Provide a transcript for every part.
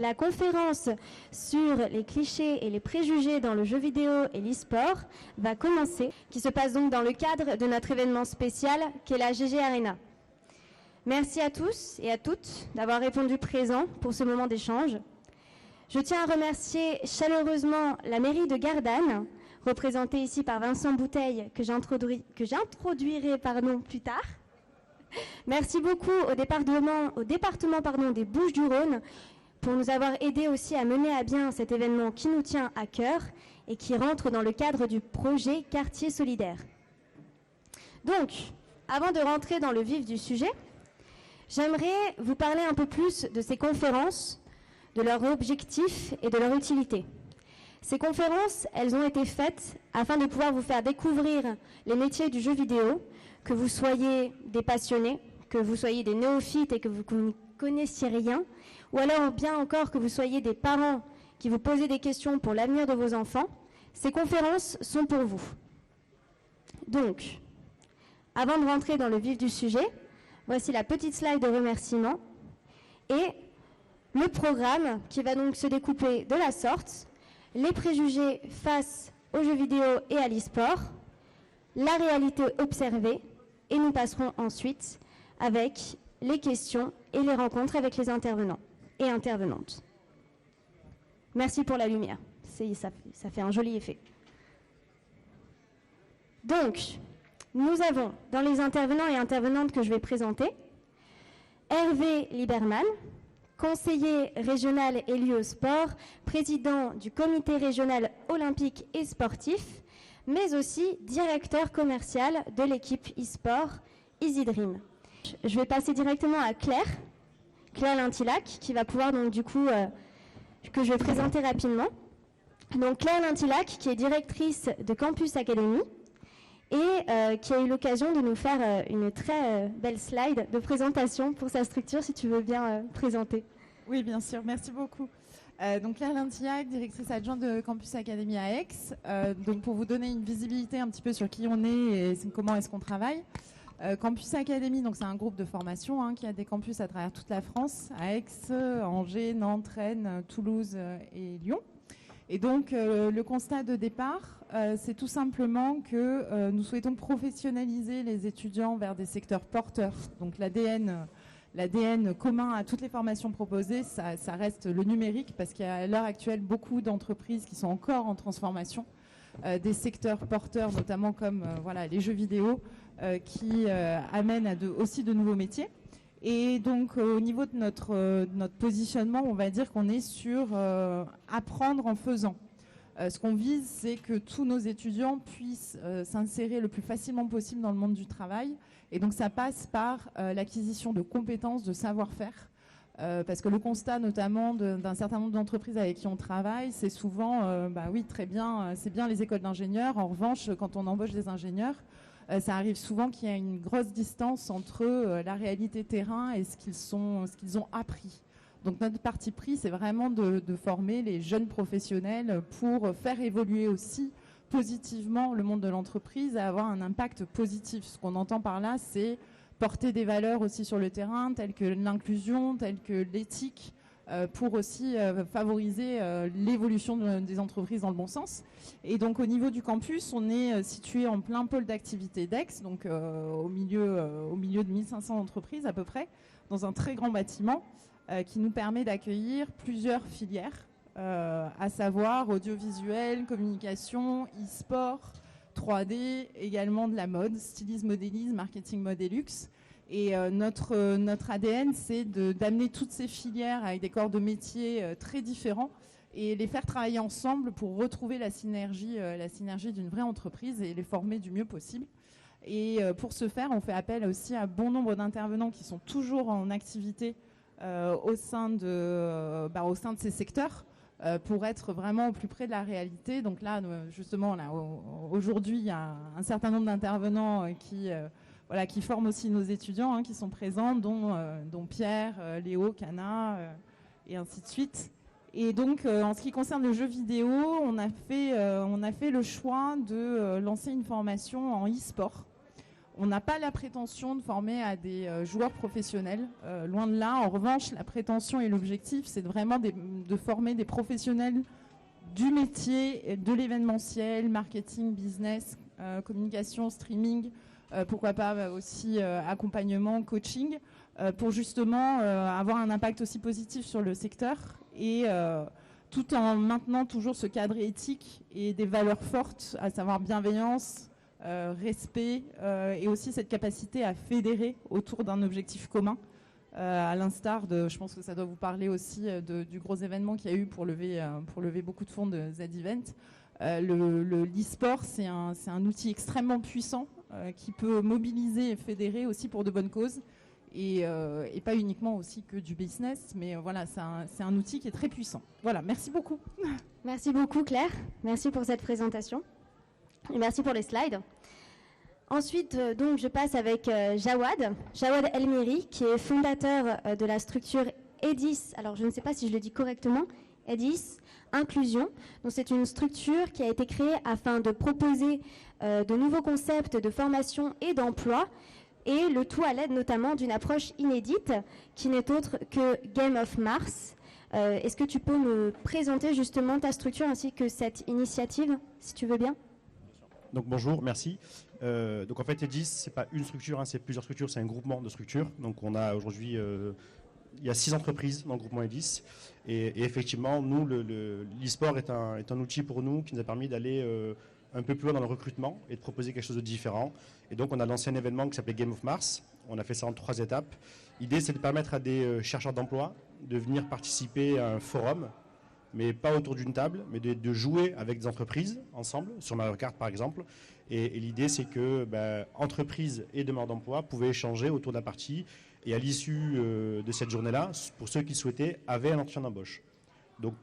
la conférence sur les clichés et les préjugés dans le jeu vidéo et l'e-sport va commencer, qui se passe donc dans le cadre de notre événement spécial qu'est la GG Arena. Merci à tous et à toutes d'avoir répondu présent pour ce moment d'échange. Je tiens à remercier chaleureusement la mairie de Gardanne, représentée ici par Vincent Bouteille, que j'introduirai plus tard. Merci beaucoup au département des Bouches-du-Rhône pour nous avoir aidés aussi à mener à bien cet événement qui nous tient à cœur et qui rentre dans le cadre du projet Quartier Solidaire. Donc, avant de rentrer dans le vif du sujet, j'aimerais vous parler un peu plus de ces conférences, de leurs objectifs et de leur utilité. Ces conférences, elles ont été faites afin de pouvoir vous faire découvrir les métiers du jeu vidéo, que vous soyez des passionnés, que vous soyez des néophytes et que vous ne connaissiez rien, ou alors bien encore que vous soyez des parents qui vous posez des questions pour l'avenir de vos enfants. Ces conférences sont pour vous. Donc, avant de rentrer dans le vif du sujet, voici la petite slide de remerciements et le programme qui va donc se découper de la sorte: les préjugés face aux jeux vidéo et à l'e-sport, la réalité observée, et nous passerons ensuite avec les questions et les rencontres avec les intervenants et intervenantes. Merci pour la lumière, ça fait un joli effet. Donc, nous avons dans les intervenants et intervenantes que je vais présenter, Hervé Lieberman, conseiller régional élu au sport, président du comité régional olympique et sportif, mais aussi directeur commercial de l'équipe e-sport EasyDream. Je vais passer directement à Claire Lintillac, qui va pouvoir donc du coup, que je vais présenter rapidement. Donc Claire Lintillac, qui est directrice de Campus Academy et qui a eu l'occasion de nous faire une très belle slide de présentation pour sa structure, si tu veux bien présenter. Oui, bien sûr, merci beaucoup. Donc Claire Lintillac, directrice adjointe de Campus Academy à Aix. Donc pour vous donner une visibilité un petit peu sur qui on est et comment est-ce qu'on travaille. Campus Academy, donc c'est un groupe de formation qui a des campus à travers toute la France, à Aix, Angers, Nantes, Rennes, Toulouse et Lyon. Et donc le constat de départ, c'est tout simplement que nous souhaitons professionnaliser les étudiants vers des secteurs porteurs. Donc l'ADN commun à toutes les formations proposées, ça reste le numérique, parce qu'il y a à l'heure actuelle beaucoup d'entreprises qui sont encore en transformation, des secteurs porteurs notamment comme les jeux vidéo qui amènent aussi de nouveaux métiers. Et donc au niveau de notre positionnement, on va dire qu'on est sur apprendre en faisant. Ce qu'on vise, c'est que tous nos étudiants puissent s'insérer le plus facilement possible dans le monde du travail. Et donc ça passe par l'acquisition de compétences, de savoir-faire. Parce que le constat notamment d'un certain nombre d'entreprises avec qui on travaille, c'est souvent, oui, très bien, c'est bien les écoles d'ingénieurs. En revanche, quand on embauche des ingénieurs, ça arrive souvent qu'il y a une grosse distance entre la réalité terrain et ce qu'ils ont appris. Donc notre parti pris, c'est vraiment de former les jeunes professionnels pour faire évoluer aussi positivement le monde de l'entreprise et avoir un impact positif. Ce qu'on entend par là, c'est porter des valeurs aussi sur le terrain, telles que l'inclusion, telles que l'éthique, pour aussi favoriser l'évolution des entreprises dans le bon sens. Et donc au niveau du campus, on est situé en plein pôle d'activité d'Aix, donc au milieu de 1500 entreprises à peu près, dans un très grand bâtiment qui nous permet d'accueillir plusieurs filières, à savoir audiovisuel, communication, e-sport, 3D, également de la mode, stylisme, modélisme, marketing, mode et luxe. Et notre ADN, c'est d'amener toutes ces filières avec des corps de métier très différents et les faire travailler ensemble pour retrouver la synergie d'une vraie entreprise et les former du mieux possible. Et pour ce faire, on fait appel aussi à bon nombre d'intervenants qui sont toujours en activité au sein de ces secteurs, pour être vraiment au plus près de la réalité. Donc là, justement, aujourd'hui, il y a un certain nombre d'intervenants qui forment aussi nos étudiants, qui sont présents, dont Pierre, Léo, Cana, et ainsi de suite. Et donc, en ce qui concerne le jeu vidéo, on a fait le choix de lancer une formation en e-sport. On n'a pas la prétention de former à des joueurs professionnels, loin de là. En revanche, la prétention et l'objectif, c'est vraiment de former des professionnels du métier, de l'événementiel, marketing, business, communication, streaming, pourquoi pas aussi accompagnement, coaching, pour justement avoir un impact aussi positif sur le secteur et tout en maintenant toujours ce cadre éthique et des valeurs fortes, à savoir bienveillance, respect et aussi cette capacité à fédérer autour d'un objectif commun. À l'instar de, je pense que ça doit vous parler aussi du gros événement qu'il y a eu pour lever beaucoup de fonds de Z-Event. L'e-sport, c'est un outil extrêmement puissant qui peut mobiliser et fédérer aussi pour de bonnes causes et pas uniquement aussi que du business, mais voilà, c'est un outil qui est très puissant. Voilà, merci beaucoup. Merci beaucoup Claire, merci pour cette présentation et merci pour les slides. Ensuite, donc, je passe avec Jawad Elmiri, qui est fondateur de la structure EDIS. Alors, je ne sais pas si je le dis correctement. EDIS, Inclusion. Donc, c'est une structure qui a été créée afin de proposer de nouveaux concepts de formation et d'emploi, et le tout à l'aide notamment d'une approche inédite, qui n'est autre que Game of Mars. Est-ce que tu peux me présenter justement ta structure ainsi que cette initiative, si tu veux bien ? Donc bonjour, merci. Donc en fait, EDIS, c'est pas une structure, hein, c'est plusieurs structures, c'est un groupement de structures. Donc on a aujourd'hui, il y a 6 entreprises dans le groupement EDIS. Et effectivement, nous, l'e-sport est un outil pour nous qui nous a permis d'aller un peu plus loin dans le recrutement et de proposer quelque chose de différent. Et donc on a lancé un événement qui s'appelait Game of Mars. On a fait ça en 3 étapes. L'idée, c'est de permettre à des chercheurs d'emploi de venir participer à un forum, mais pas autour d'une table, mais de jouer avec des entreprises ensemble, sur Mario Kart par exemple. Et l'idée, c'est que entreprises et demandeurs d'emploi pouvaient échanger autour d'un parti. Et à l'issue de cette journée-là, pour ceux qui souhaitaient, avaient un entretien d'embauche. Donc,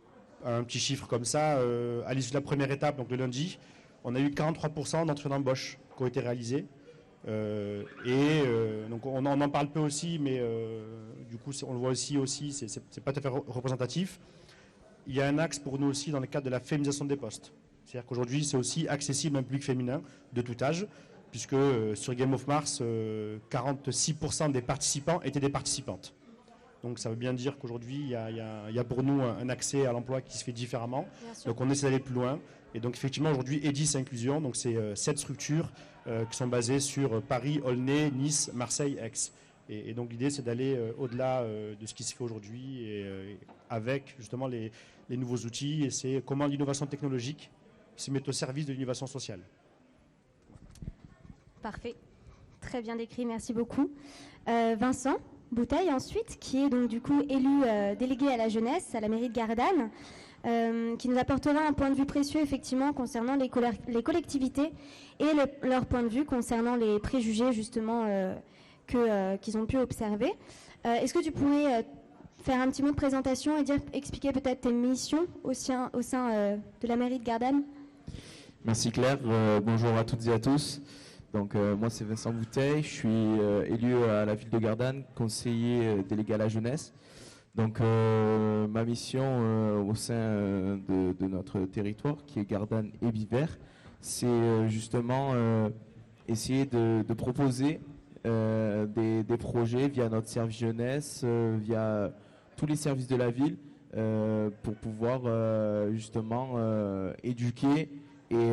un petit chiffre comme ça, à l'issue de la première étape, donc le lundi, on a eu 43% d'entretiens d'embauche qui ont été réalisés. Donc on en parle peu aussi, mais du coup, on le voit aussi c'est pas tout à fait représentatif. Il y a un axe pour nous aussi dans le cadre de la féminisation des postes. C'est-à-dire qu'aujourd'hui, c'est aussi accessible à un public féminin de tout âge, puisque sur Game of Mars, 46% des participants étaient des participantes. Donc ça veut bien dire qu'aujourd'hui, il y a pour nous un accès à l'emploi qui se fait différemment. Donc on essaie d'aller plus loin. Et donc effectivement, aujourd'hui, EDIS Inclusion, donc c'est 7 structures qui sont basées sur Paris, Aulnay, Nice, Marseille, Aix. Et donc l'idée, c'est d'aller au-delà de ce qui se fait aujourd'hui avec justement les nouveaux outils. Et c'est comment l'innovation technologique se met au service de l'innovation sociale. Parfait. Très bien décrit, merci beaucoup. Vincent Bouteille ensuite, qui est donc du coup élu délégué à la jeunesse à la mairie de Gardanne, qui nous apportera un point de vue précieux effectivement concernant les collectivités et leur point de vue concernant les préjugés justement qu'ils ont pu observer. Est-ce que tu pourrais faire un petit mot de présentation et expliquer peut-être tes missions au sein de la mairie de Gardanne ? Merci Claire, bonjour à toutes et à tous. Donc moi c'est Vincent Bouteille, je suis élu à la ville de Gardanne, conseiller délégué à la jeunesse. Donc ma mission au sein de notre territoire qui est Gardanne et Bivers, c'est justement essayer de proposer des projets via notre service jeunesse, via tous les services de la ville pour pouvoir justement éduquer et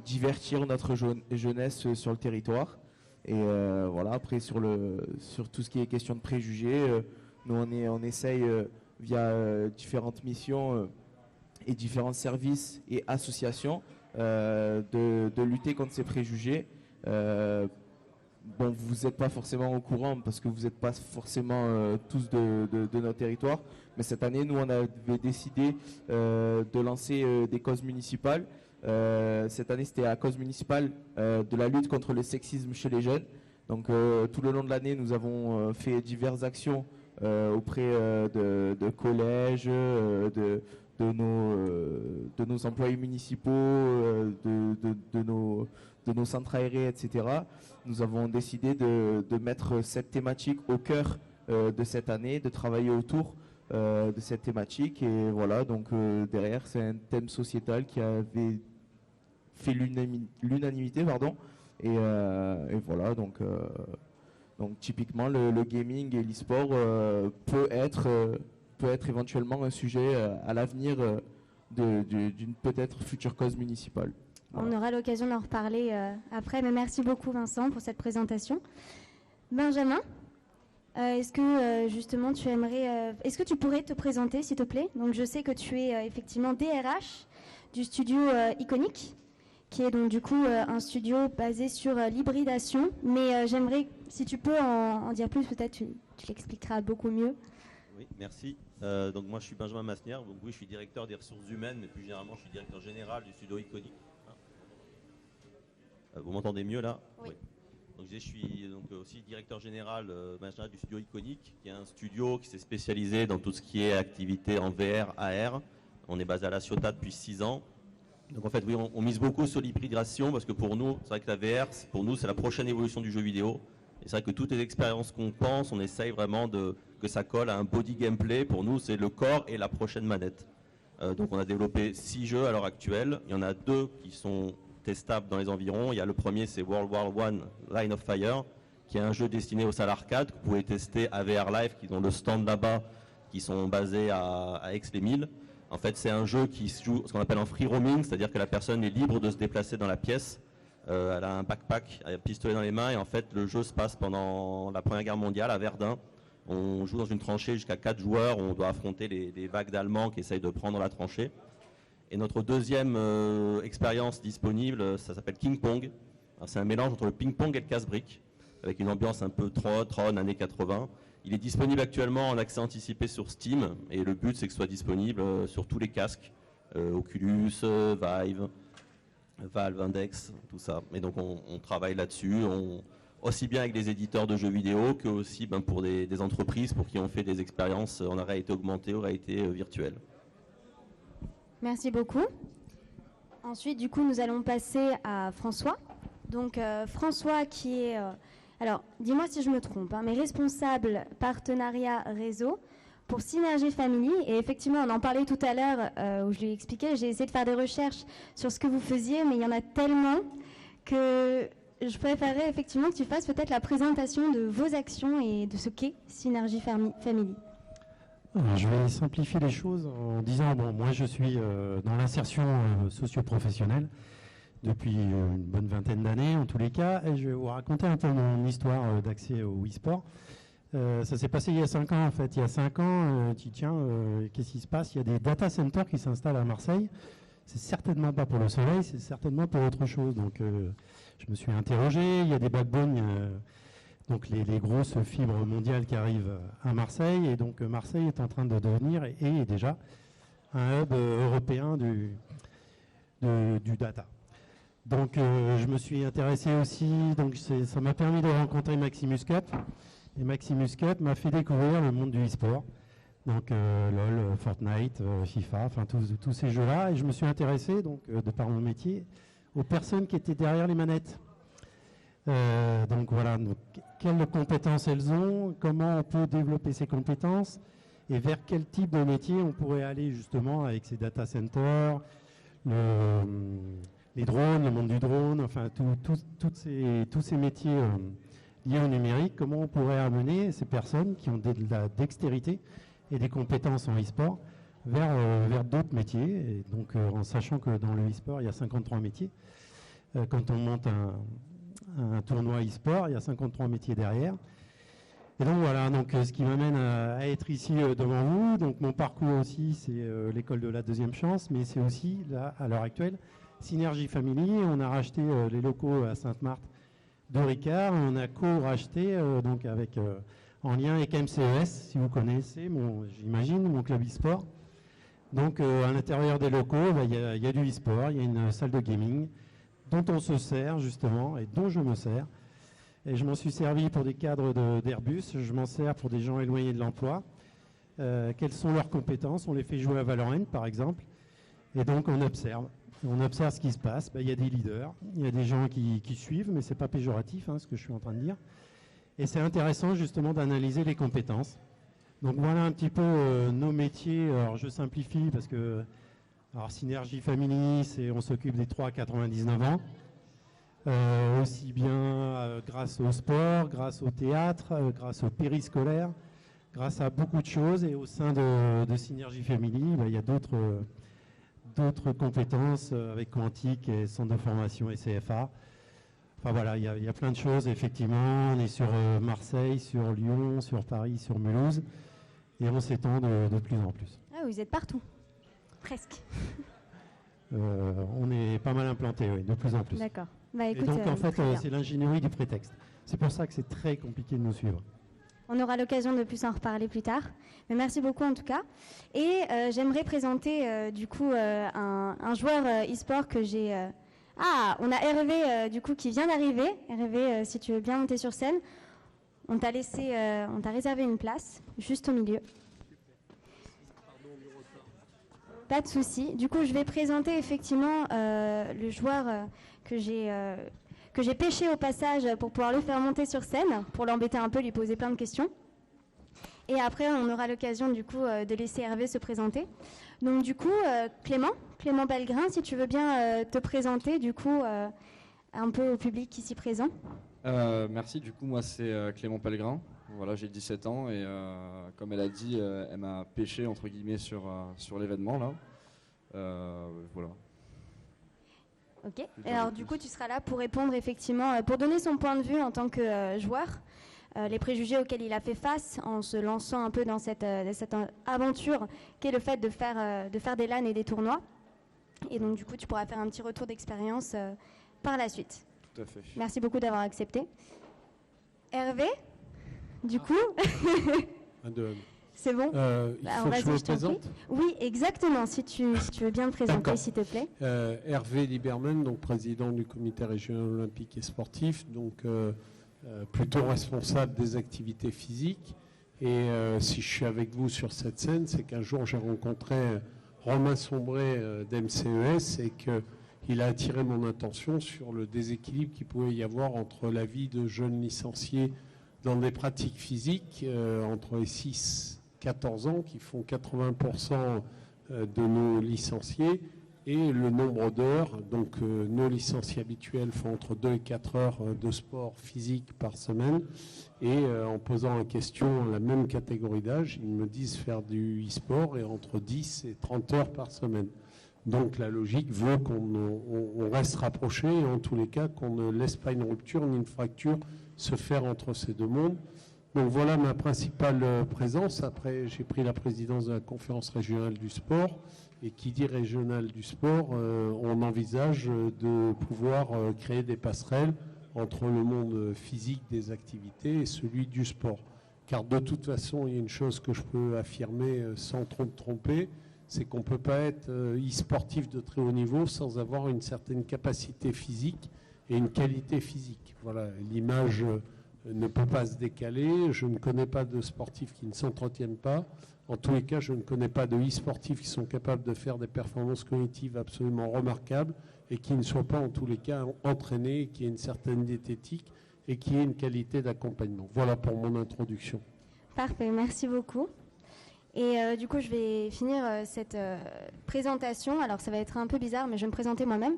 divertir notre jeunesse sur le territoire. Et voilà, après sur tout ce qui est question de préjugés, nous on essaye via différentes missions et différents services et associations de lutter contre ces préjugés. Bon, vous n'êtes pas forcément au courant parce que vous n'êtes pas forcément tous de notre territoire, mais cette année, nous, on avait décidé de lancer des causes municipales. Cette année, c'était la cause municipale de la lutte contre le sexisme chez les jeunes. Donc, tout le long de l'année, nous avons fait diverses actions auprès de collèges, de nos employés municipaux, de nos centres aérés, etc. Nous avons décidé de mettre cette thématique au cœur de cette année, de travailler autour de cette thématique. Et voilà, donc derrière, c'est un thème sociétal qui avait fait l'unanimité, pardon. Et voilà, donc typiquement le gaming et l'e-sport peut être éventuellement un sujet à l'avenir d'une peut-être future cause municipale. Voilà. On aura l'occasion d'en reparler après, mais merci beaucoup Vincent pour cette présentation. Benjamin, est-ce que justement tu aimerais, est-ce que tu pourrais te présenter s'il te plaît? Donc je sais que tu es effectivement DRH du studio Iconic, qui est donc du coup un studio basé sur l'hybridation, mais j'aimerais, si tu peux en dire plus, peut-être tu l'expliqueras beaucoup mieux. Oui, merci. Donc moi je suis Benjamin Masnière, donc oui je suis directeur des ressources humaines, mais plus généralement je suis directeur général du studio Iconic. Vous m'entendez mieux là? Oui. Donc je suis donc aussi directeur général du studio Iconic, qui est un studio qui s'est spécialisé dans tout ce qui est activité en VR, AR. On est basé à La Ciotat depuis 6 ans. Donc en fait oui, on mise beaucoup sur l'hybridation parce que pour nous, c'est vrai que la VR, pour nous c'est la prochaine évolution du jeu vidéo. Et c'est vrai que toutes les expériences qu'on pense, on essaye vraiment que ça colle à un body gameplay. Pour nous, c'est le corps et la prochaine manette. Donc on a développé 6 jeux à l'heure actuelle. Il y en a 2 qui sont testables dans les environs. Il y a le premier, c'est World War I Line of Fire, qui est un jeu destiné aux salles arcade que vous pouvez tester à VR Live, qui ont le stand là-bas, qui sont basés à Aix-les-Milles. En fait, c'est un jeu qui se joue ce qu'on appelle en free roaming, c'est-à-dire que la personne est libre de se déplacer dans la pièce. Elle a un backpack, un pistolet dans les mains, et en fait, le jeu se passe pendant la Première Guerre mondiale à Verdun. On joue dans une tranchée jusqu'à 4 joueurs, on doit affronter les vagues d'Allemands qui essayent de prendre la tranchée. Et notre deuxième expérience disponible, ça s'appelle King Pong. C'est un mélange entre le ping-pong et le casse-brique, avec une ambiance un peu Tron, années 80. Il est disponible actuellement en accès anticipé sur Steam, et le but c'est que ce soit disponible sur tous les casques, Oculus, Vive, Valve, Index, tout ça. Et donc on travaille là-dessus, aussi bien avec les éditeurs de jeux vidéo que aussi pour des entreprises pour qui on fait des expériences en réalité augmentée ou réalité virtuelle. Merci beaucoup. Ensuite, du coup, nous allons passer à François. Donc, François qui est, alors, dis-moi si je me trompe, mais responsable partenariat réseau pour Synergie Family. Et effectivement, on en parlait tout à l'heure où je lui expliquais, j'ai essayé de faire des recherches sur ce que vous faisiez, mais il y en a tellement que je préférerais effectivement que tu fasses peut-être la présentation de vos actions et de ce qu'est Synergie Family. Alors, je vais simplifier les choses en disant, moi je suis dans l'insertion socio-professionnelle depuis une bonne vingtaine d'années en tous les cas, et je vais vous raconter un peu mon histoire d'accès au e-sport. Ça s'est passé il y a 5 ans en fait. Il y a 5 ans, qu'est-ce qui se passe? Il y a des data centers qui s'installent à Marseille. C'est certainement pas pour le soleil, c'est certainement pour autre chose. Donc je me suis interrogé, il y a des backbones, donc les grosses fibres mondiales qui arrivent à Marseille, et donc Marseille est en train de devenir, et est déjà, un hub européen du data. Donc je me suis intéressé aussi, donc ça m'a permis de rencontrer Maximus Cup, et Maximus Cup m'a fait découvrir le monde du e-sport, donc LOL, Fortnite, FIFA, enfin tous ces jeux-là, et je me suis intéressé, donc de par mon métier, aux personnes qui étaient derrière les manettes. Donc voilà, donc, quelles compétences elles ont, comment on peut développer ces compétences et vers quel type de métier on pourrait aller justement avec ces data centers, les drones, le monde du drone, enfin tous ces métiers liés au numérique, comment on pourrait amener ces personnes qui ont de la dextérité et des compétences en e-sport vers d'autres métiers, et donc en sachant que dans le e-sport il y a 53 métiers. Quand on monte un tournoi e-sport, il y a 53 métiers derrière. Et donc voilà, donc ce qui m'amène à être ici devant vous. Donc mon parcours aussi, c'est l'école de la deuxième chance, mais c'est aussi, là, à l'heure actuelle, Synergie Family. On a racheté les locaux à Sainte-Marthe de Ricard. On a co-racheté, donc avec, en lien avec MCES, si vous connaissez, j'imagine, mon club e-sport. Donc à l'intérieur des locaux, il y a du e-sport, il y a une salle de gaming, dont on se sert justement et dont je me sers. Et je m'en suis servi pour des cadres d'Airbus, je m'en sers pour des gens éloignés de l'emploi. Quelles sont leurs compétences? On les fait jouer à Valorant par exemple. Et donc on observe ce qui se passe. Il y a des leaders, il y a des gens qui suivent, mais ce n'est pas péjoratif ce que je suis en train de dire. Et c'est intéressant justement d'analyser les compétences. Donc voilà un petit peu nos métiers. Alors je simplifie parce que... Alors Synergie Family, on s'occupe des 3 à 99 ans. aussi bien grâce au sport, grâce au théâtre, grâce au périscolaire, grâce à beaucoup de choses. Et au sein de Synergie Family, il y a d'autres compétences avec Quantique et Centre de formation et CFA. Enfin voilà, il y a plein de choses. Effectivement, on est sur Marseille, sur Lyon, sur Paris, sur Mulhouse. Et on s'étend de plus en plus. Ah, vous êtes partout. Presque. On est pas mal implanté, oui, de plus en plus. D'accord. Bah, écoute, et donc, en fait, très bien. c'est l'ingénierie du prétexte. C'est pour ça que c'est très compliqué de nous suivre. On aura l'occasion de plus en reparler plus tard. Mais merci beaucoup en tout cas. Et j'aimerais présenter du coup un joueur e-sport que j'ai... Ah, on a Hervé du coup qui vient d'arriver. Hervé, si tu veux bien monter sur scène. On t'a réservé une place juste au milieu. Pas de souci. Du coup, je vais présenter effectivement le joueur que j'ai pêché au passage pour pouvoir le faire monter sur scène, pour l'embêter un peu, lui poser plein de questions. Et après, on aura l'occasion du coup de laisser Hervé se présenter. Donc du coup, Clément Pellegrin, si tu veux bien te présenter du coup un peu au public ici présent. Merci, du coup moi c'est Clément Pellegrin, voilà, j'ai 17 ans et comme elle a dit, elle m'a pêché entre guillemets sur l'événement là, voilà. Ok, alors du coup tu seras là pour répondre effectivement, pour donner son point de vue en tant que joueur, les préjugés auxquels il a fait face en se lançant un peu dans cette aventure qu'est le fait de faire des LAN et des tournois. Et donc du coup tu pourras faire un petit retour d'expérience par la suite. Tout à fait. Merci beaucoup d'avoir accepté. Hervé, du coup, c'est bon. Il faut que je me présente. Oui, exactement. Si tu veux bien te présenter, s'il te plaît. Hervé Lieberman, donc président du comité régional olympique et sportif, donc plutôt responsable des activités physiques. Et si je suis avec vous sur cette scène, c'est qu'un jour j'ai rencontré Romain Sombré d'MCES et qu'il a attiré mon attention sur le déséquilibre qu'il pouvait y avoir entre la vie de jeunes licenciés dans des pratiques physiques entre les 6-14 ans, qui font 80% de nos licenciés, et le nombre d'heures. Donc nos licenciés habituels font entre 2 et 4 heures de sport physique par semaine. Et en posant en question la même catégorie d'âge, ils me disent faire du e-sport et entre 10 et 30 heures par semaine. Donc la logique veut qu'on reste rapproché et en tous les cas qu'on ne laisse pas une rupture ni une fracture se faire entre ces deux mondes. Donc voilà ma principale présence. Après, j'ai pris la présidence de la conférence régionale du sport. Et qui dit régionale du sport, on envisage de pouvoir créer des passerelles entre le monde physique des activités et celui du sport. Car de toute façon, il y a une chose que je peux affirmer sans trop me tromper, c'est qu'on ne peut pas être e-sportif de très haut niveau sans avoir une certaine capacité physique et une qualité physique. Voilà, l'image ne peut pas se décaler. Je ne connais pas de sportifs qui ne s'entretiennent pas. En tous les cas, je ne connais pas de e-sportifs qui sont capables de faire des performances cognitives absolument remarquables et qui ne soient pas en tous les cas entraînés, qui aient une certaine diététique et qui aient une qualité d'accompagnement. Voilà pour mon introduction. Parfait, merci beaucoup. Et du coup, je vais finir cette présentation. Alors, ça va être un peu bizarre, mais je vais me présenter moi-même.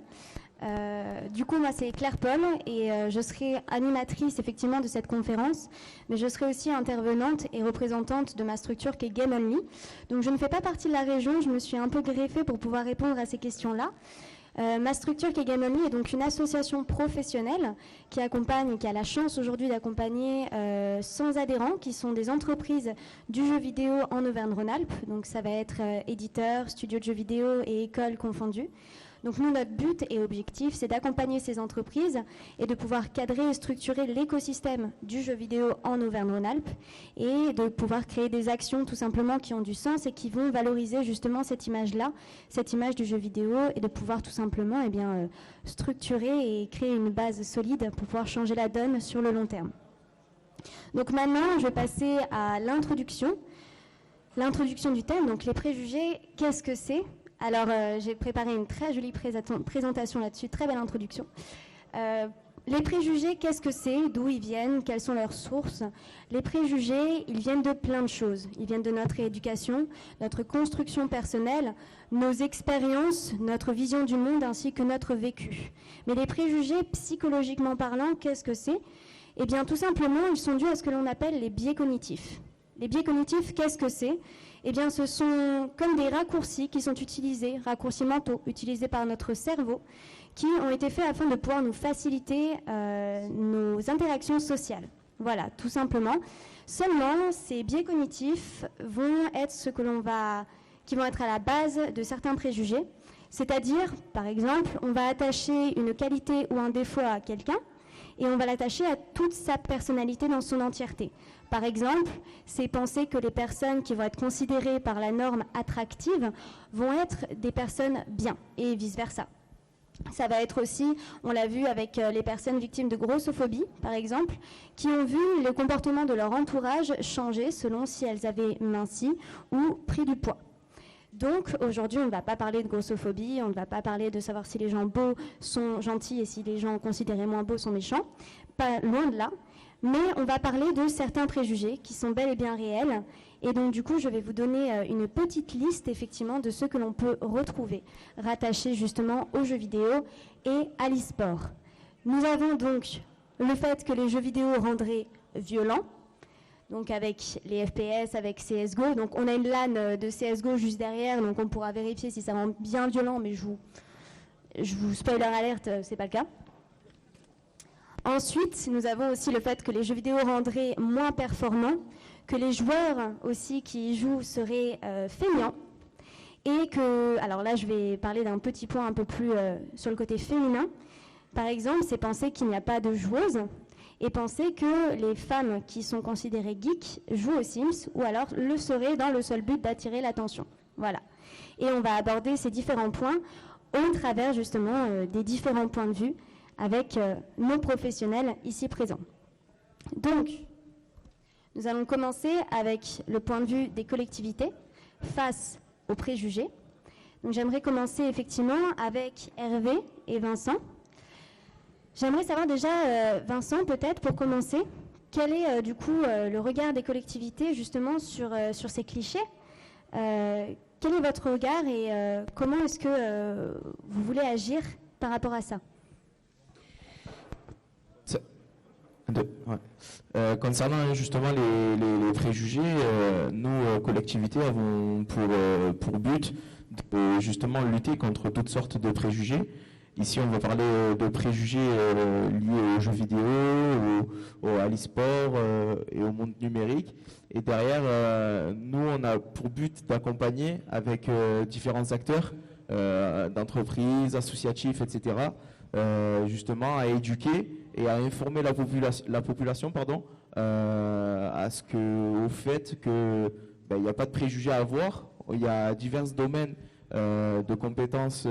Du coup, moi, c'est Claire Paul et je serai animatrice, effectivement, de cette conférence. Mais je serai aussi intervenante et représentante de ma structure qui est Game Only. Donc, je ne fais pas partie de la région. Je me suis un peu greffée pour pouvoir répondre à ces questions-là. Ma structure qui est Game Only est donc une association professionnelle qui accompagne et qui a la chance aujourd'hui d'accompagner 100 adhérents qui sont des entreprises du jeu vidéo en Auvergne-Rhône-Alpes. Donc ça va être éditeurs, studios de jeux vidéo et écoles confondues. Donc nous, notre but et objectif, c'est d'accompagner ces entreprises et de pouvoir cadrer et structurer l'écosystème du jeu vidéo en Auvergne-Rhône-Alpes et de pouvoir créer des actions tout simplement qui ont du sens et qui vont valoriser justement cette image-là, cette image du jeu vidéo et de pouvoir tout simplement structurer et créer une base solide pour pouvoir changer la donne sur le long terme. Donc maintenant, je vais passer à l'introduction du thème, donc les préjugés, qu'est-ce que c'est ? Alors, j'ai préparé une très jolie présentation là-dessus, très belle introduction. Les préjugés, qu'est-ce que c'est? D'où ils viennent? Quelles sont leurs sources? Les préjugés, ils viennent de plein de choses. Ils viennent de notre éducation, notre construction personnelle, nos expériences, notre vision du monde ainsi que notre vécu. Mais les préjugés, psychologiquement parlant, qu'est-ce que c'est? Eh bien, tout simplement, ils sont dus à ce que l'on appelle les biais cognitifs. Les biais cognitifs, qu'est-ce que c'est? Eh bien, ce sont comme des raccourcis qui sont utilisés, raccourcis mentaux, utilisés par notre cerveau, qui ont été faits afin de pouvoir nous faciliter nos interactions sociales. Voilà, tout simplement. Seulement, ces biais cognitifs vont être qui vont être à la base de certains préjugés. C'est-à-dire, par exemple, on va attacher une qualité ou un défaut à quelqu'un et on va l'attacher à toute sa personnalité dans son entièreté. Par exemple, c'est penser que les personnes qui vont être considérées par la norme attractives vont être des personnes bien et vice-versa. Ça va être aussi, on l'a vu avec les personnes victimes de grossophobie, par exemple, qui ont vu le comportement de leur entourage changer selon si elles avaient minci ou pris du poids. Donc aujourd'hui, on ne va pas parler de grossophobie, on ne va pas parler de savoir si les gens beaux sont gentils et si les gens considérés moins beaux sont méchants, pas loin de là, mais on va parler de certains préjugés qui sont bel et bien réels. Et donc du coup, je vais vous donner une petite liste effectivement de ceux que l'on peut retrouver, rattachés justement aux jeux vidéo et à l'e-sport. Nous avons donc le fait que les jeux vidéo rendraient violents, donc avec les FPS, avec CSGO. Donc on a une LAN de CSGO juste derrière, donc on pourra vérifier si ça rend bien violent, mais je vous spoiler alerte, c'est pas le cas. Ensuite, nous avons aussi le fait que les jeux vidéo rendraient moins performants, que les joueurs aussi qui y jouent seraient feignants, et que, alors là je vais parler d'un petit point un peu plus sur le côté féminin. Par exemple, c'est penser qu'il n'y a pas de joueuses, et penser que les femmes qui sont considérées geeks jouent aux Sims, ou alors le seraient dans le seul but d'attirer l'attention. Voilà. Et on va aborder ces différents points au travers justement des différents points de vue avec nos professionnels ici présents. Donc, nous allons commencer avec le point de vue des collectivités face aux préjugés. Donc, j'aimerais commencer effectivement avec Hervé et Vincent. J'aimerais savoir déjà, Vincent, peut-être pour commencer, quel est du coup le regard des collectivités justement sur ces clichés? Quel est votre regard et comment est-ce que vous voulez agir par rapport à ça? Concernant justement les préjugés, nous, collectivités, avons pour but de justement lutter contre toutes sortes de préjugés. Ici, on va parler de préjugés liés aux jeux vidéo, à l'e-sport et au monde numérique. Et derrière, nous, on a pour but d'accompagner avec différents acteurs, d'entreprises, associatifs, etc., justement à éduquer et à informer la population au fait que il n'y a pas de préjugés à avoir. Il y a divers domaines de compétences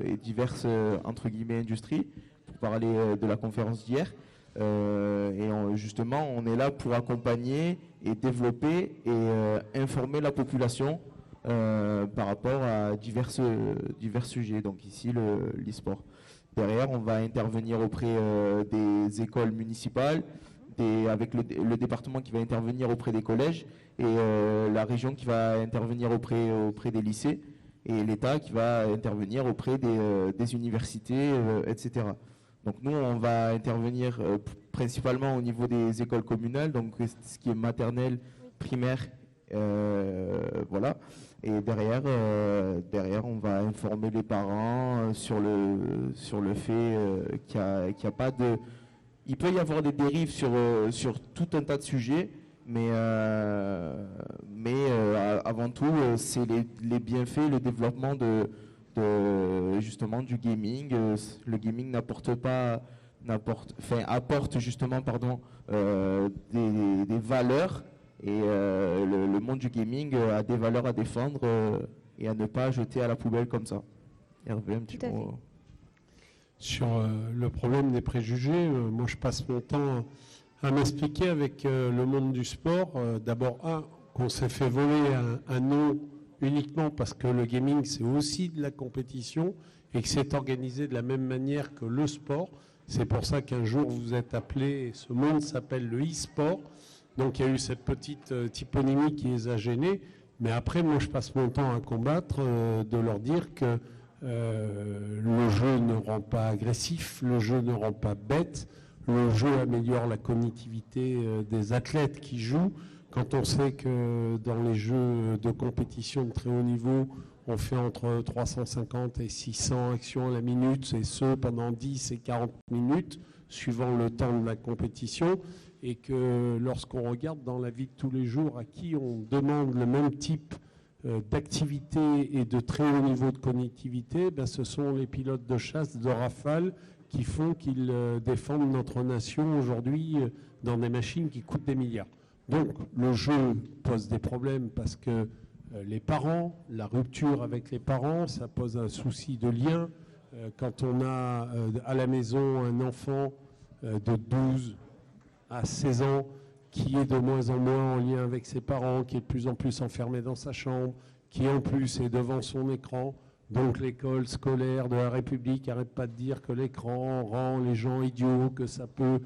et diverses entre guillemets industries, pour parler de la conférence d'hier. Justement, on est là pour accompagner et développer et informer la population par rapport à divers sujets. Donc ici, l'e-sport. Derrière, on va intervenir auprès des écoles municipales, avec le département qui va intervenir auprès des collèges et la région qui va intervenir auprès des lycées et l'État qui va intervenir auprès des universités, etc. Donc nous, on va intervenir principalement au niveau des écoles communales, donc ce qui est maternelle, primaire, voilà. Et derrière, on va informer les parents sur le fait qu'il y a pas de... Il peut y avoir des dérives sur tout un tas de sujets, mais avant tout, c'est les bienfaits, le développement justement du gaming. Le gaming apporte justement des valeurs. Et le monde du gaming a des valeurs à défendre et à ne pas jeter à la poubelle comme ça. Hervé, un petit mot. Sur le problème des préjugés, moi je passe mon temps à m'expliquer avec le monde du sport. D'abord, qu'on s'est fait voler un nom uniquement parce que le gaming c'est aussi de la compétition et que c'est organisé de la même manière que le sport. C'est pour ça qu'un jour vous êtes appelé, ce monde s'appelle le e-sport. Donc il y a eu cette petite typonymie qui les a gênés. Mais après, moi je passe mon temps à combattre, de leur dire que le jeu ne rend pas agressif, le jeu ne rend pas bête, le jeu améliore la cognitivité des athlètes qui jouent. Quand on sait que dans les jeux de compétition de très haut niveau, on fait entre 350 et 600 actions à la minute, et ce pendant 10 et 40 minutes, suivant le temps de la compétition, et que lorsqu'on regarde dans la vie de tous les jours à qui on demande le même type d'activité et de très haut niveau de connectivité, ben ce sont les pilotes de chasse de Rafale qui font qu'ils défendent notre nation aujourd'hui dans des machines qui coûtent des milliards. Donc le jeu pose des problèmes parce que les parents, la rupture avec les parents, ça pose un souci de lien. Quand on a à la maison un enfant de 12 à 16 ans qui est de moins en moins en lien avec ses parents, qui est de plus en plus enfermé dans sa chambre, qui en plus est devant son écran, donc l'école scolaire de la République n'arrête pas de dire que l'écran rend les gens idiots, que ça peut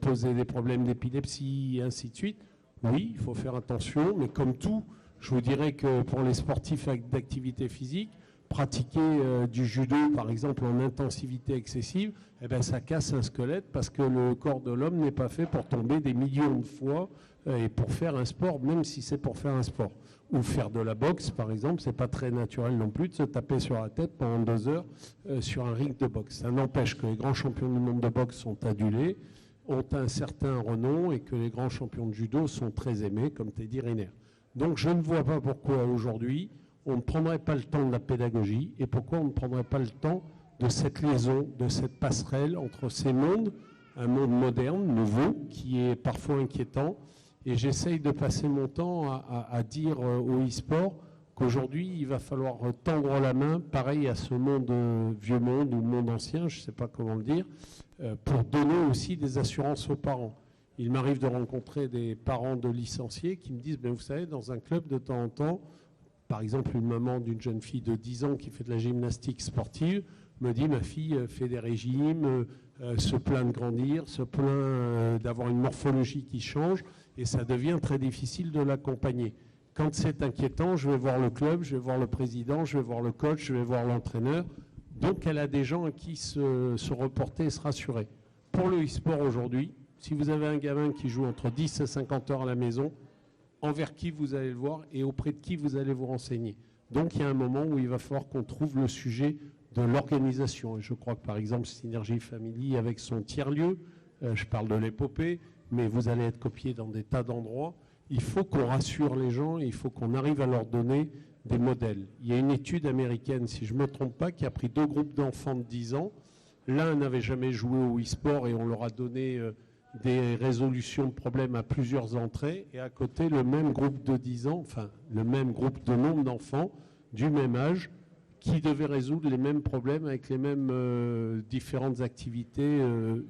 poser des problèmes d'épilepsie et ainsi de suite. Oui, il faut faire attention, mais comme tout, je vous dirais que pour les sportifs d'activité physique, pratiquer du judo, par exemple, en intensivité excessive, eh ben, ça casse un squelette parce que le corps de l'homme n'est pas fait pour tomber des millions de fois et pour faire un sport, même si c'est pour faire un sport. Ou faire de la boxe, par exemple, c'est pas très naturel non plus de se taper sur la tête pendant 2 heures sur un ring de boxe. Ça n'empêche que les grands champions du monde de boxe sont adulés, ont un certain renom et que les grands champions de judo sont très aimés, comme Teddy Riner. Donc je ne vois pas pourquoi aujourd'hui on ne prendrait pas le temps de la pédagogie et pourquoi on ne prendrait pas le temps de cette liaison, de cette passerelle entre ces mondes, un monde moderne, nouveau, qui est parfois inquiétant. Et j'essaye de passer mon temps à dire au e-sport qu'aujourd'hui, il va falloir tendre la main, pareil à ce monde vieux monde ou monde ancien, je ne sais pas comment le dire, pour donner aussi des assurances aux parents. Il m'arrive de rencontrer des parents de licenciés qui me disent, vous savez, dans un club de temps en temps, par exemple, une maman d'une jeune fille de 10 ans qui fait de la gymnastique sportive me dit, ma fille fait des régimes, se plaint de grandir, se plaint d'avoir une morphologie qui change, et ça devient très difficile de l'accompagner. Quand c'est inquiétant, je vais voir le club, je vais voir le président, je vais voir le coach, je vais voir l'entraîneur. Donc elle a des gens à qui se reporter et se rassurer. Pour le e-sport aujourd'hui, si vous avez un gamin qui joue entre 10 et 50 heures à la maison, envers qui vous allez le voir et auprès de qui vous allez vous renseigner. Donc il y a un moment où il va falloir qu'on trouve le sujet de l'organisation. Et je crois que par exemple Synergie Family avec son tiers-lieu, je parle de l'épopée, mais vous allez être copié dans des tas d'endroits. Il faut qu'on rassure les gens, il faut qu'on arrive à leur donner des modèles. Il y a une étude américaine, si je ne me trompe pas, qui a pris 2 groupes d'enfants de 10 ans. L'un n'avait jamais joué au e-sport et on leur a donné des résolutions de problèmes à plusieurs entrées. Et à côté, le même groupe de 10 ans, enfin le même groupe de nombre d'enfants du même âge qui devaient résoudre les mêmes problèmes avec les mêmes différentes activités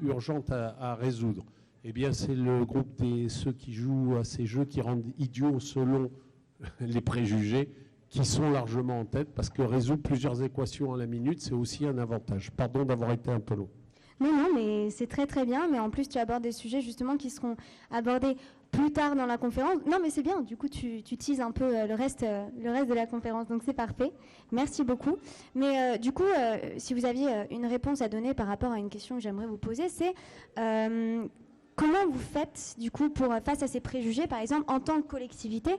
urgentes à résoudre. Eh bien, c'est le groupe ceux qui jouent à ces jeux qui rendent idiots selon les préjugés, qui sont largement en tête, parce que résoudre plusieurs équations à la minute, c'est aussi un avantage. Pardon d'avoir été un peu long. Non, mais c'est très très bien, mais en plus tu abordes des sujets justement qui seront abordés plus tard dans la conférence. Non, mais c'est bien, du coup tu teases un peu le reste de la conférence, donc c'est parfait. Merci beaucoup. Mais du coup, si vous aviez une réponse à donner par rapport à une question que j'aimerais vous poser, c'est... comment vous faites, du coup, face à ces préjugés, par exemple, en tant que collectivité,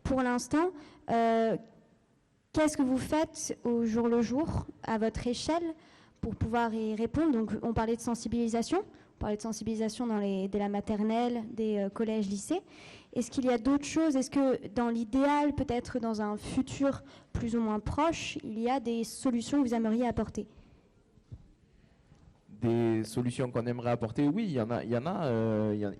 pour l'instant, qu'est-ce que vous faites au jour le jour, à votre échelle, pour pouvoir y répondre? Donc, on parlait de sensibilisation, dès la maternelle, des collèges, lycées. Est-ce qu'il y a d'autres choses? Est-ce que, dans l'idéal, peut-être dans un futur plus ou moins proche, il y a des solutions que vous aimeriez apporter? Des solutions qu'on aimerait apporter, oui, il y en a, et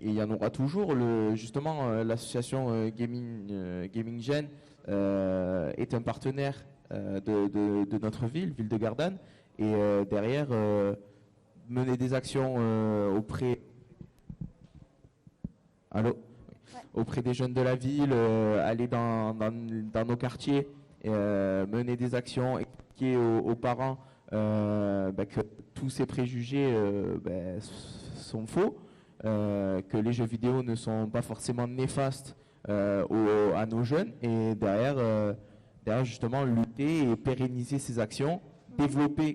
il y en aura toujours. Justement, l'association Gaming Gen est un partenaire de notre ville de Gardanne, et derrière mener des actions auprès des jeunes de la ville, aller dans nos quartiers, mener des actions, expliquer aux parents que tous ces préjugés sont faux, que les jeux vidéo ne sont pas forcément néfastes à nos jeunes, et derrière justement lutter et pérenniser ces actions,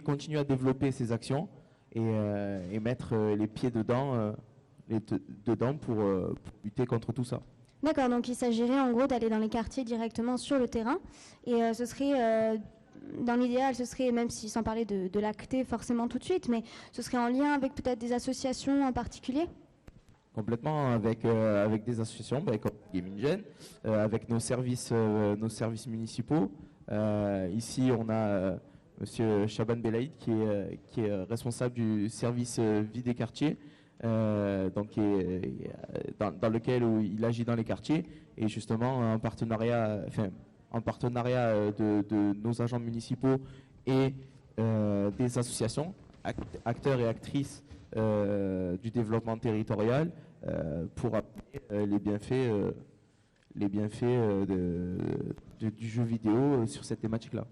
continuer à développer ces actions et mettre les pieds dedans, pour lutter contre tout ça. D'accord, donc il s'agirait en gros d'aller dans les quartiers directement sur le terrain, et ce serait, dans l'idéal, ce serait, même si sans parler de l'acter forcément tout de suite, mais ce serait en lien avec peut-être des associations en particulier ? Complètement, avec des associations comme Gaming Gen, avec nos services municipaux. Ici, on a Monsieur Chaban Belaïd qui est responsable du service vie des quartiers, dans lequel il agit dans les quartiers, et justement en partenariat de nos agents municipaux et des associations, acteurs et actrices du développement territorial, pour appuyer les bienfaits du jeu vidéo sur cette thématique-là.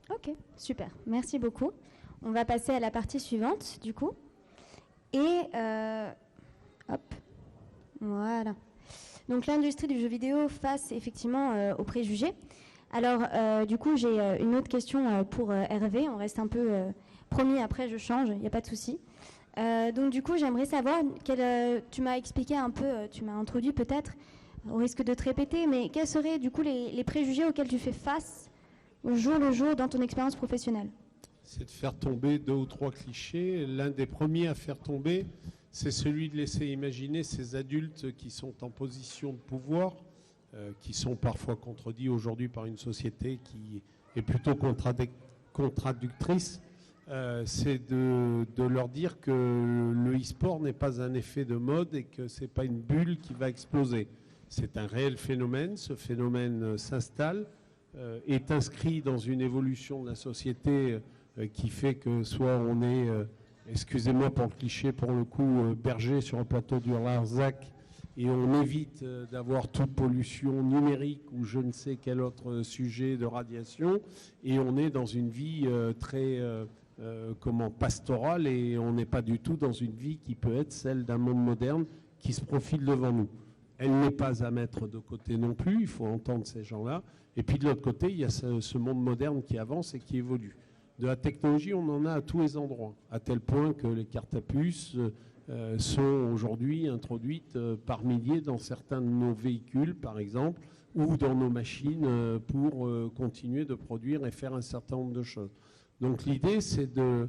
Ok, super, merci beaucoup. On va passer à la partie suivante, du coup. Et, voilà. Donc l'industrie du jeu vidéo face effectivement aux préjugés. Alors, du coup, j'ai une autre question pour Hervé. On reste un peu promis, après je change, il n'y a pas de souci. Donc du coup, j'aimerais savoir, tu m'as expliqué un peu, tu m'as introduit peut-être, au risque de te répéter, mais quels seraient du coup les préjugés auxquels tu fais face au jour le jour dans ton expérience professionnelle ? C'est de faire tomber 2 ou 3 clichés. L'un des premiers à faire tomber, c'est celui de laisser imaginer ces adultes qui sont en position de pouvoir, qui sont parfois contredits aujourd'hui par une société qui est plutôt contradictrice. C'est de leur dire que le e-sport n'est pas un effet de mode et que ce n'est pas une bulle qui va exploser. C'est un réel phénomène. Ce phénomène s'installe, est inscrit dans une évolution de la société qui fait que soit on est, excusez-moi pour le cliché, pour le coup, berger sur un plateau du Larzac, et on évite d'avoir toute pollution numérique ou je ne sais quel autre sujet de radiation, et on est dans une vie très pastorale, et on n'est pas du tout dans une vie qui peut être celle d'un monde moderne qui se profile devant nous. Elle n'est pas à mettre de côté non plus, il faut entendre ces gens-là. Et puis de l'autre côté, il y a ce monde moderne qui avance et qui évolue. De la technologie, on en a à tous les endroits, à tel point que les cartes à puce sont aujourd'hui introduites par milliers dans certains de nos véhicules, par exemple, ou dans nos machines pour continuer de produire et faire un certain nombre de choses. Donc l'idée, c'est de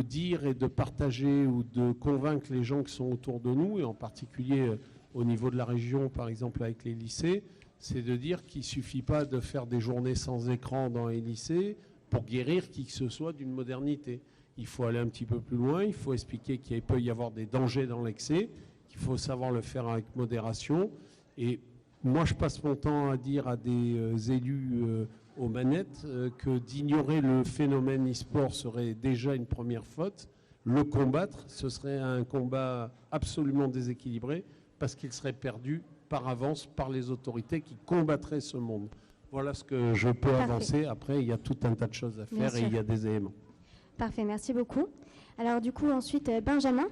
dire et de partager ou de convaincre les gens qui sont autour de nous, et en particulier au niveau de la région, par exemple avec les lycées, c'est de dire qu'il ne suffit pas de faire des journées sans écran dans les lycées pour guérir qui que ce soit d'une modernité. Il faut aller un petit peu plus loin, il faut expliquer qu'il peut y avoir des dangers dans l'excès, qu'il faut savoir le faire avec modération. Et moi, je passe mon temps à dire à des élus aux manettes que d'ignorer le phénomène e-sport serait déjà une première faute. Le combattre, ce serait un combat absolument déséquilibré parce qu'il serait perdu par avance par les autorités qui combattraient ce monde. Voilà ce que je peux avancer. Après, il y a tout un tas de choses à faire et il y a des éléments. Parfait, merci beaucoup. Alors du coup, ensuite, Benjamin,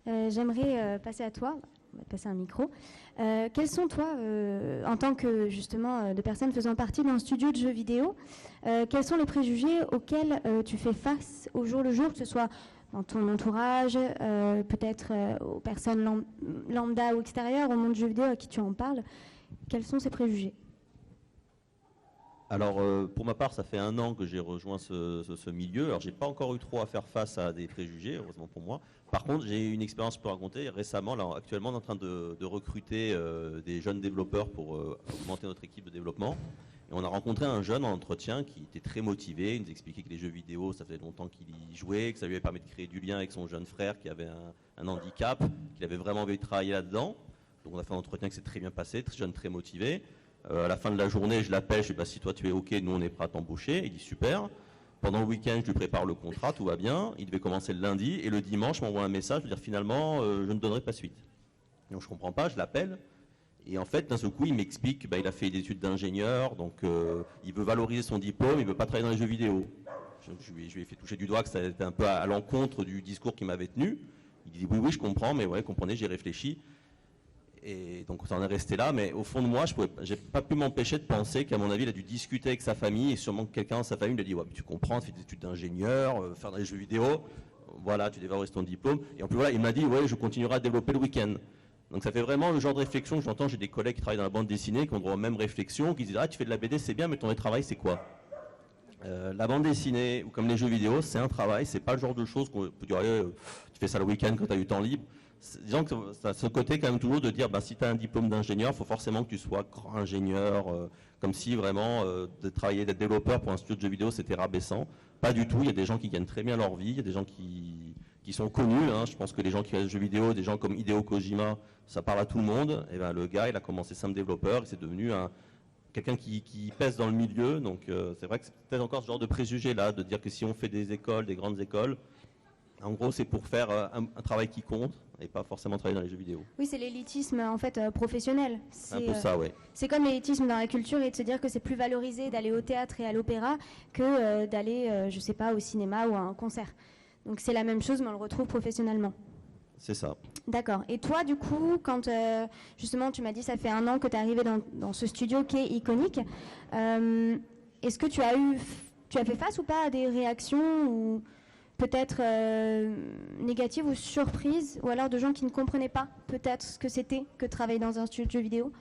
j'aimerais passer à toi. On va te passer un micro. Quels sont, toi, en tant que, justement, de personnes faisant partie d'un studio de jeux vidéo, quels sont les préjugés auxquels tu fais face au jour le jour, que ce soit dans ton entourage, peut-être aux personnes lambda ou extérieures, au monde du jeu vidéo à qui tu en parles? Quels sont ces préjugés? Alors, pour ma part, ça fait 1 an que j'ai rejoint ce milieu. Alors, j'ai pas encore eu trop à faire face à des préjugés, heureusement pour moi. Par contre, j'ai une expérience que je peux raconter. Récemment, là, actuellement, on est en train de recruter des jeunes développeurs pour augmenter notre équipe de développement. Et on a rencontré un jeune en entretien qui était très motivé. Il nous expliquait que les jeux vidéo, ça faisait longtemps qu'il y jouait, que ça lui avait permis de créer du lien avec son jeune frère qui avait un handicap, qu'il avait vraiment envie de travailler là-dedans. Donc, on a fait un entretien qui s'est très bien passé, très jeune, très motivé. À la fin de la journée, je l'appelle, je dis si toi tu es OK, nous on est prêts à t'embaucher. Il dit super. Pendant le week-end, je lui prépare le contrat, tout va bien. Il devait commencer le lundi et le dimanche, je m'envoie un message, je veux dire finalement, je ne donnerai pas suite. Donc je comprends pas, je l'appelle. Et en fait, d'un seul coup, il m'explique qu'il a fait des études d'ingénieur, donc il veut valoriser son diplôme, il veut pas travailler dans les jeux vidéo. je lui ai fait toucher du doigt que ça était un peu à l'encontre du discours qu'il m'avait tenu. Il dit oui, je comprends, mais ouais, comprenez, j'ai réfléchi. Et donc on en est resté là, mais au fond de moi, j'ai pas pu m'empêcher de penser qu'à mon avis, il a dû discuter avec sa famille, et sûrement que quelqu'un dans sa famille lui a dit ouais, tu comprends, tu fais des études d'ingénieur, faire des jeux vidéo, voilà, tu dévalorises ton diplôme. Et en plus voilà, il m'a dit ouais, je continuerai à développer le week-end. Donc ça fait vraiment le genre de réflexion que j'entends. J'ai des collègues qui travaillent dans la bande dessinée qui ont droit aux mêmes réflexions, qui disent ah, tu fais de la BD, c'est bien, mais ton travail c'est quoi? La bande dessinée ou comme les jeux vidéo, c'est un travail, c'est pas le genre de choses qu'on peut dire allez, tu fais ça le week-end quand tu as du temps libre. Disons que ça a ce côté quand même toujours de dire si tu as un diplôme d'ingénieur, il faut forcément que tu sois grand ingénieur, comme si vraiment de travailler, d'être développeur pour un studio de jeux vidéo c'était rabaissant. Pas du tout, il y a des gens qui gagnent très bien leur vie, il y a des gens qui sont connus, je pense que les gens qui font des jeux vidéo, des gens comme Hideo Kojima, ça parle à tout le monde. Et ben, le gars il a commencé simple développeur, c'est devenu quelqu'un qui pèse dans le milieu, donc c'est vrai que c'est peut-être encore ce genre de préjugé là, de dire que si on fait des écoles, des grandes écoles, en gros, c'est pour faire un travail qui compte et pas forcément travailler dans les jeux vidéo. Oui, c'est l'élitisme en fait professionnel. C'est un peu ça, oui. C'est comme l'élitisme dans la culture et de se dire que c'est plus valorisé d'aller au théâtre et à l'opéra que d'aller, je sais pas, au cinéma ou à un concert. Donc c'est la même chose, mais on le retrouve professionnellement. C'est ça. D'accord. Et toi, du coup, quand justement tu m'as dit ça fait 1 an que tu es arrivé dans ce studio qui est iconique, est-ce que tu as fait face ou pas à des réactions ou peut-être négatives ou surprises, ou alors de gens qui ne comprenaient pas peut-être ce que c'était que de travailler dans un studio de jeux vidéo?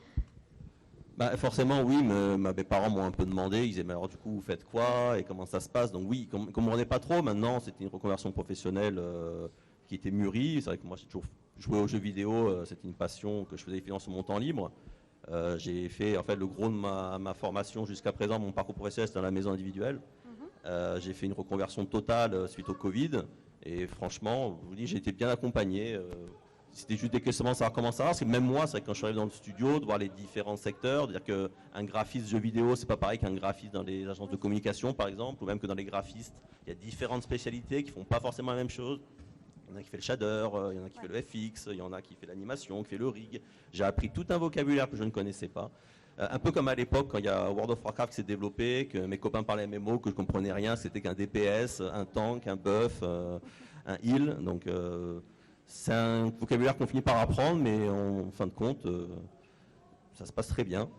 Forcément, oui, mes parents m'ont un peu demandé, ils disaient, mais alors du coup, vous faites quoi et comment ça se passe? Donc oui, ils ne comprenaient pas trop. Maintenant, c'était une reconversion professionnelle qui était mûrie. C'est vrai que moi, j'ai toujours joué aux jeux vidéo, c'était une passion que je faisais finalement sur mon temps libre. J'ai fait, en fait, le gros de ma formation jusqu'à présent, mon parcours professionnel, c'était dans la maison individuelle. J'ai fait une reconversion totale suite au Covid et franchement, je vous dis, j'ai été bien accompagné. C'était juste des questionnements, savoir comment ça va. Parce que même moi, c'est vrai que quand je suis arrivé dans le studio, de voir les différents secteurs, de dire qu'un graphiste jeu vidéo, c'est pas pareil qu'un graphiste dans les agences de communication, par exemple, ou même que dans les graphistes, il y a différentes spécialités qui font pas forcément la même chose. Il y en a qui fait le shader, il y en a qui fait le FX, il y en a qui fait l'animation, qui fait le rig. J'ai appris tout un vocabulaire que je ne connaissais pas. Un peu comme à l'époque, quand il y a World of Warcraft qui s'est développé, que mes copains parlaient MMO, que je comprenais rien, c'était qu'un DPS, un tank, un buff, un heal. Donc c'est un vocabulaire qu'on finit par apprendre, mais en fin de compte, ça se passe très bien.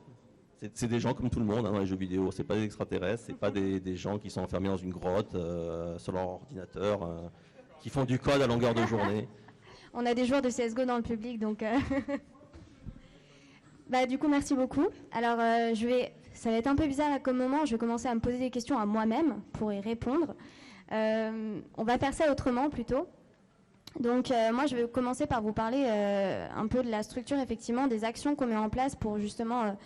C'est des gens comme tout le monde dans les jeux vidéo. C'est pas des extraterrestres, c'est pas des gens qui sont enfermés dans une grotte sur leur ordinateur, qui font du code à longueur de journée. On a des joueurs de CSGO dans le public, donc... du coup, merci beaucoup. Alors, ça va être un peu bizarre comme moment. Je vais commencer à me poser des questions à moi-même pour y répondre. On va faire ça autrement plutôt. Donc, moi, je vais commencer par vous parler un peu de la structure, effectivement, des actions qu'on met en place pour justement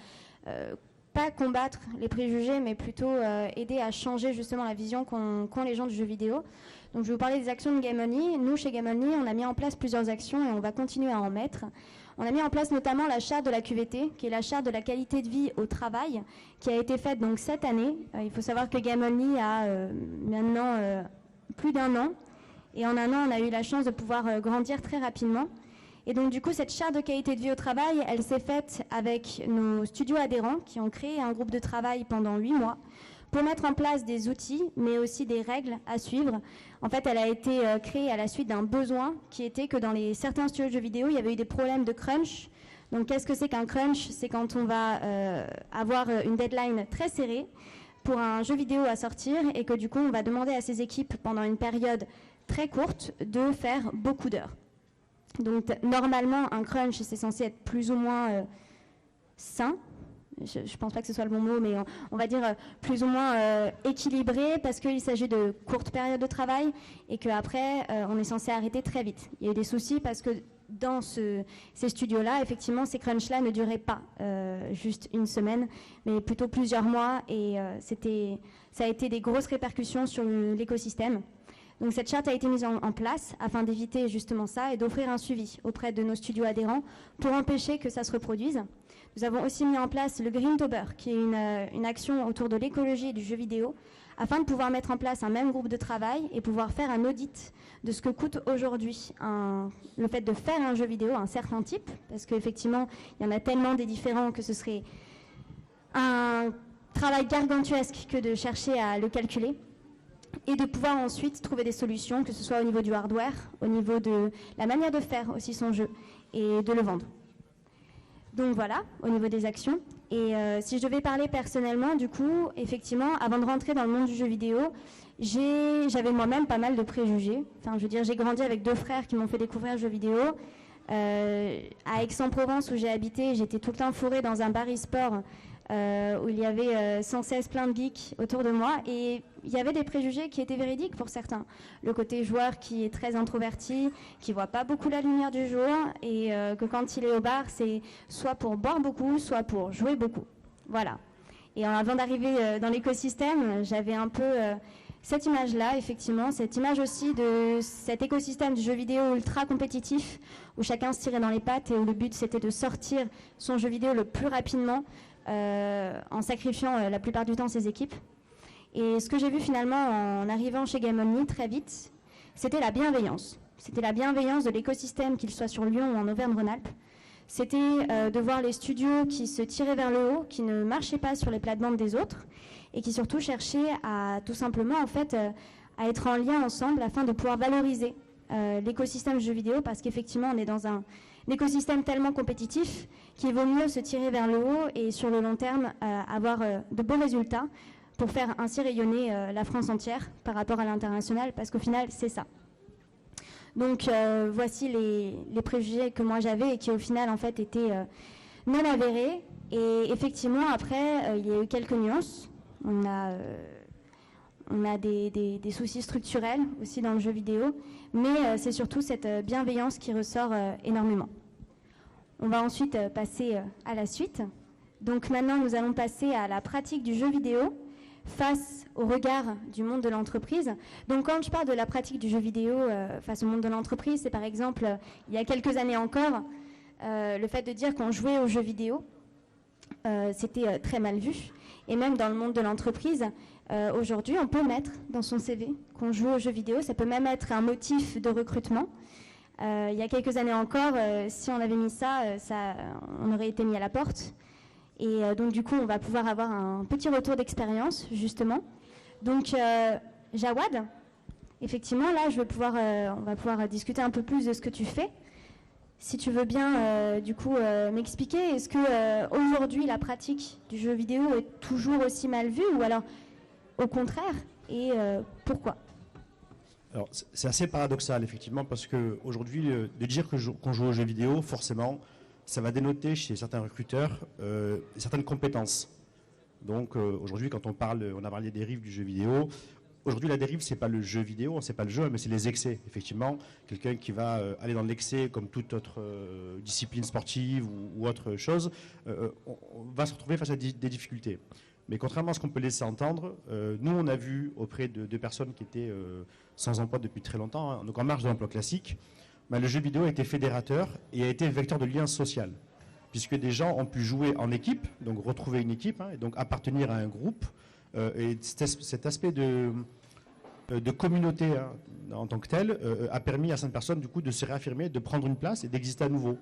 pas combattre les préjugés, mais plutôt aider à changer justement la vision qu'ont les gens du jeu vidéo. Donc, je vais vous parler des actions de Game Only. Nous, chez Game Only, on a mis en place plusieurs actions et on va continuer à en mettre. On a mis en place notamment la charte de la QVT, qui est la charte de la qualité de vie au travail, qui a été faite donc cette année. Il faut savoir que Game Only a maintenant plus d'1 an. Et en 1 an, on a eu la chance de pouvoir grandir très rapidement. Et donc du coup, cette charte de qualité de vie au travail, elle s'est faite avec nos studios adhérents qui ont créé un groupe de travail pendant 8 mois pour mettre en place des outils, mais aussi des règles à suivre. En fait, elle a été créée à la suite d'un besoin qui était que dans certains studios de jeux vidéo, il y avait eu des problèmes de crunch. Donc, qu'est-ce que c'est qu'un crunch? C'est quand on va avoir une deadline très serrée pour un jeu vidéo à sortir et que du coup, on va demander à ses équipes pendant une période très courte de faire beaucoup d'heures. Donc, normalement, un crunch, c'est censé être plus ou moins sain. Je ne pense pas que ce soit le bon mot, mais on va dire plus ou moins équilibré parce qu'il s'agit de courtes périodes de travail et qu'après, on est censé arrêter très vite. Il y a eu des soucis parce que dans ces studios-là, effectivement, ces crunchs-là ne duraient pas juste 1 semaine, mais plutôt plusieurs mois et ça a été des grosses répercussions sur l'écosystème. Donc cette charte a été mise en place afin d'éviter justement ça et d'offrir un suivi auprès de nos studios adhérents pour empêcher que ça se reproduise. Nous avons aussi mis en place le Greentober, qui est une action autour de l'écologie et du jeu vidéo, afin de pouvoir mettre en place un même groupe de travail et pouvoir faire un audit de ce que coûte aujourd'hui le fait de faire un jeu vidéo, un certain type, parce qu'effectivement, il y en a tellement des différents que ce serait un travail gargantuesque que de chercher à le calculer. et de pouvoir ensuite trouver des solutions, que ce soit au niveau du hardware, au niveau de la manière de faire aussi son jeu et de le vendre. Donc voilà, au niveau des actions. Et si je devais parler personnellement, du coup, effectivement, avant de rentrer dans le monde du jeu vidéo, j'avais moi-même pas mal de préjugés. Enfin, je veux dire, j'ai grandi avec 2 frères qui m'ont fait découvrir le jeu vidéo. À Aix-en-Provence, où j'ai habité, j'étais tout le temps fourrée dans un bar e-sport où il y avait sans cesse plein de geeks autour de moi. Et il y avait des préjugés qui étaient véridiques pour certains. Le côté joueur qui est très introverti, qui voit pas beaucoup la lumière du jour, et que quand il est au bar, c'est soit pour boire beaucoup, soit pour jouer beaucoup. Voilà. Et avant d'arriver dans l'écosystème, j'avais un peu cette image-là, effectivement, cette image aussi de cet écosystème du jeu vidéo ultra compétitif, où chacun se tirait dans les pattes et où le but c'était de sortir son jeu vidéo le plus rapidement, en sacrifiant la plupart du temps ses équipes. Et ce que j'ai vu finalement en arrivant chez Game Only très vite, c'était la bienveillance. C'était la bienveillance de l'écosystème, qu'il soit sur Lyon ou en Auvergne-Rhône-Alpes. C'était de voir les studios qui se tiraient vers le haut, qui ne marchaient pas sur les plates-bandes des autres, et qui surtout cherchaient à tout simplement en fait, à être en lien ensemble afin de pouvoir valoriser l'écosystème jeu vidéo, parce qu'effectivement on est dans un écosystème tellement compétitif qu'il vaut mieux se tirer vers le haut et sur le long terme avoir de bons résultats pour faire ainsi rayonner la France entière par rapport à l'international, parce qu'au final c'est ça. Donc voici les préjugés que moi j'avais et qui au final en fait étaient non avérés. Et effectivement après il y a eu quelques nuances. On a des soucis structurels aussi dans le jeu vidéo, mais c'est surtout cette bienveillance qui ressort énormément. On va ensuite passer à la suite. Donc maintenant nous allons passer à la pratique du jeu vidéo face au regard du monde de l'entreprise. Donc quand je parle de la pratique du jeu vidéo face au monde de l'entreprise, c'est par exemple, il y a quelques années encore, le fait de dire qu'on jouait aux jeux vidéo, c'était très mal vu. Et même dans le monde de l'entreprise, aujourd'hui, on peut mettre dans son CV qu'on joue aux jeux vidéo. Ça peut même être un motif de recrutement. Il y a quelques années encore, si on avait mis ça, on aurait été mis à la porte. Et donc du coup, on va pouvoir avoir un petit retour d'expérience, justement. Donc, Jawad, effectivement, là, on va pouvoir discuter un peu plus de ce que tu fais. Si tu veux bien, du coup, m'expliquer, est-ce que aujourd'hui, la pratique du jeu vidéo est toujours aussi mal vue, ou alors au contraire, et pourquoi ? Alors, c'est assez paradoxal, effectivement, parce qu'aujourd'hui, de dire qu'on joue aux jeux vidéo, forcément, ça va dénoter chez certains recruteurs certaines compétences. Donc aujourd'hui, quand on a parlé des dérives du jeu vidéo, aujourd'hui la dérive, c'est pas le jeu vidéo, c'est pas le jeu, mais c'est les excès. Effectivement, quelqu'un qui va aller dans l'excès comme toute autre discipline sportive ou autre chose, on va se retrouver face à des difficultés. Mais contrairement à ce qu'on peut laisser entendre, nous on a vu auprès de personnes qui étaient sans emploi depuis très longtemps, hein, donc en marge de l'emploi classique, le jeu vidéo a été fédérateur et a été vecteur de lien social, puisque des gens ont pu jouer en équipe, donc retrouver une équipe, hein, et donc appartenir à un groupe. Et cet aspect de communauté hein, en tant que tel a permis à certaines personnes du coup de se réaffirmer, de prendre une place et d'exister à nouveau.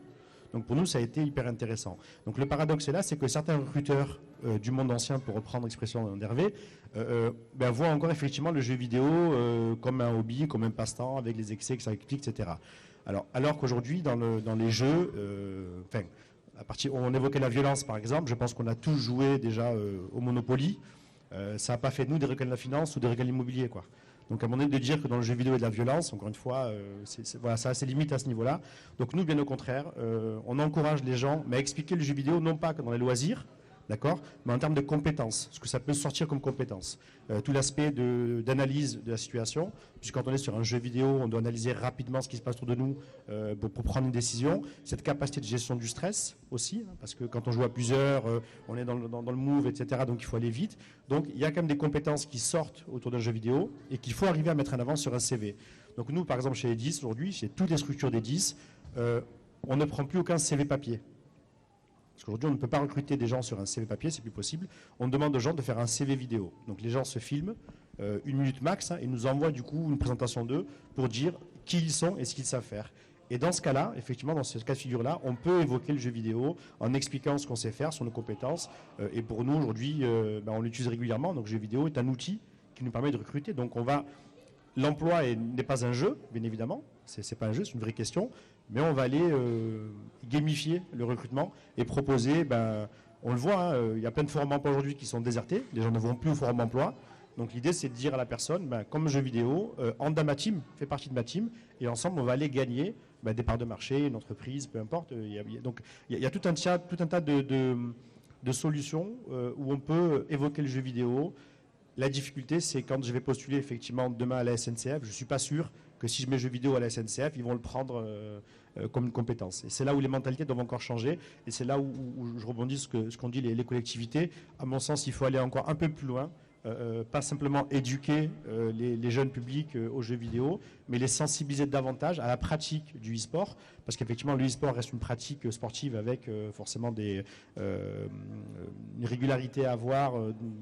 Donc pour nous, ça a été hyper intéressant. Donc le paradoxe est là, c'est que certains recruteurs du monde ancien, pour reprendre l'expression d'Hervé, voient encore effectivement le jeu vidéo comme un hobby, comme un passe-temps, avec les excès que ça implique, etc. Alors qu'aujourd'hui, dans les jeux, on évoquait la violence par exemple, je pense qu'on a tous joué déjà au Monopoly. Ça n'a pas fait de nous des requins de la finance ou des requins de l'immobilier, quoi. Donc à un moment donné, de dire que dans le jeu vidéo il y a de la violence, encore une fois, voilà, ça a ses limites à ce niveau-là. Donc nous, bien au contraire, on encourage les gens à expliquer le jeu vidéo, non pas que dans les loisirs, d'accord, mais en termes de compétences, ce que ça peut sortir comme compétences. Tout l'aspect d'analyse de la situation, puisque quand on est sur un jeu vidéo, on doit analyser rapidement ce qui se passe autour de nous pour prendre une décision. Cette capacité de gestion du stress aussi, hein, parce que quand on joue à plusieurs, on est dans le move, etc., donc il faut aller vite. Donc il y a quand même des compétences qui sortent autour d'un jeu vidéo et qu'il faut arriver à mettre en avant sur un CV. Donc nous, par exemple, chez Edis, aujourd'hui, chez toutes les structures d'Edis, on ne prend plus aucun CV papier. Parce qu'aujourd'hui, on ne peut pas recruter des gens sur un CV papier, c'est plus possible. On demande aux gens de faire un CV vidéo. Donc les gens se filment, 1 minute max, hein, et nous envoient du coup une présentation d'eux pour dire qui ils sont et ce qu'ils savent faire. Et dans ce cas-là, effectivement, dans ce cas de figure-là, on peut évoquer le jeu vidéo en expliquant ce qu'on sait faire, sur nos compétences. Et pour nous, aujourd'hui, on l'utilise régulièrement. Donc le jeu vidéo est un outil qui nous permet de recruter. Donc l'emploi n'est pas un jeu, bien évidemment, c'est pas un jeu, c'est une vraie question, mais on va aller gamifier le recrutement et proposer, on le voit, il y a plein de forums emploi aujourd'hui qui sont désertés, les gens ne vont plus au forum emploi. Donc l'idée c'est de dire à la personne, comme jeu vidéo, Anda ma team, fait partie de ma team, et ensemble on va aller gagner des parts de marché, une entreprise, peu importe. Donc il y a tout un tas de solutions où on peut évoquer le jeu vidéo. La difficulté, c'est quand je vais postuler effectivement demain à la SNCF, je ne suis pas sûr que si je mets jeu vidéo à la SNCF, ils vont le prendre comme une compétence. Et c'est là où les mentalités doivent encore changer. Et c'est là où je rebondis sur ce qu'ont dit les collectivités. À mon sens, il faut aller encore un peu plus loin. Pas simplement éduquer les jeunes publics aux jeux vidéo, mais les sensibiliser davantage à la pratique du e-sport, parce qu'effectivement le e-sport reste une pratique sportive avec forcément une régularité à avoir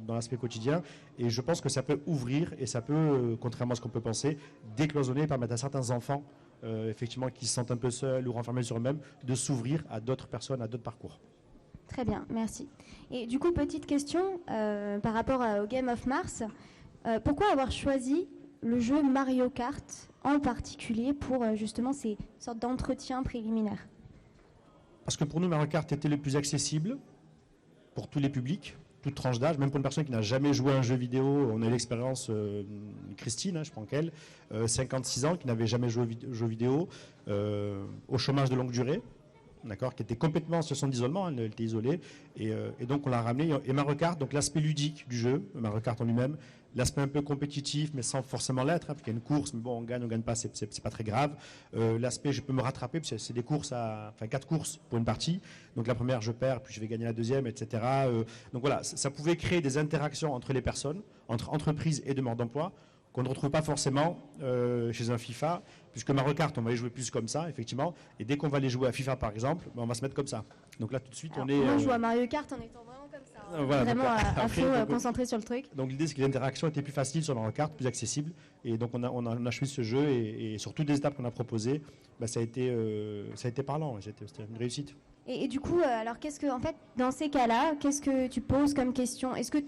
dans l'aspect quotidien, et je pense que ça peut ouvrir et ça peut, contrairement à ce qu'on peut penser, décloisonner et permettre à certains enfants effectivement qui se sentent un peu seuls ou renfermés sur eux-mêmes de s'ouvrir à d'autres personnes, à d'autres parcours. Très bien, merci. Et du coup, petite question par rapport au Game of Mars. Pourquoi avoir choisi le jeu Mario Kart en particulier pour justement ces sortes d'entretiens préliminaires? Parce que pour nous, Mario Kart était le plus accessible pour tous les publics, toute tranche d'âge, même pour une personne qui n'a jamais joué à un jeu vidéo. On a eu l'expérience, Christine, je prends qu'elle, 56 ans, qui n'avait jamais joué aux jeux vidéo, au chômage de longue durée. D'accord, qui était complètement en situation d'isolement, elle était isolée, et donc on l'a ramené. Et Mario Kart, donc l'aspect ludique du jeu, Mario Kart en lui-même, l'aspect un peu compétitif, mais sans forcément l'être, parce qu'il y a une course, mais bon, on gagne pas, c'est pas très grave. L'aspect, je peux me rattraper, parce que c'est des courses, 4 courses pour une partie. Donc la première, je perds, puis je vais gagner la deuxième, etc. Donc voilà, ça pouvait créer des interactions entre les personnes, entre entreprises et demandeurs d'emploi, qu'on ne retrouve pas forcément chez un FIFA, puisque Mario Kart, on va les jouer plus comme ça, effectivement, et dès qu'on va les jouer à FIFA, par exemple, on va se mettre comme ça. Donc là, tout de suite, alors, on est... Moi, je joue à Mario Kart en étant vraiment comme ça, voilà, vraiment donc, à fond, concentré sur le truc. Donc l'idée, c'est que l'interaction était plus facile sur Mario Kart, plus accessible, et donc on a choisi ce jeu, et sur toutes les étapes qu'on a proposées, ça a été parlant, c'était une réussite. Et du coup, alors en fait, dans ces cas-là, qu'est-ce que tu poses comme question? Est-ce que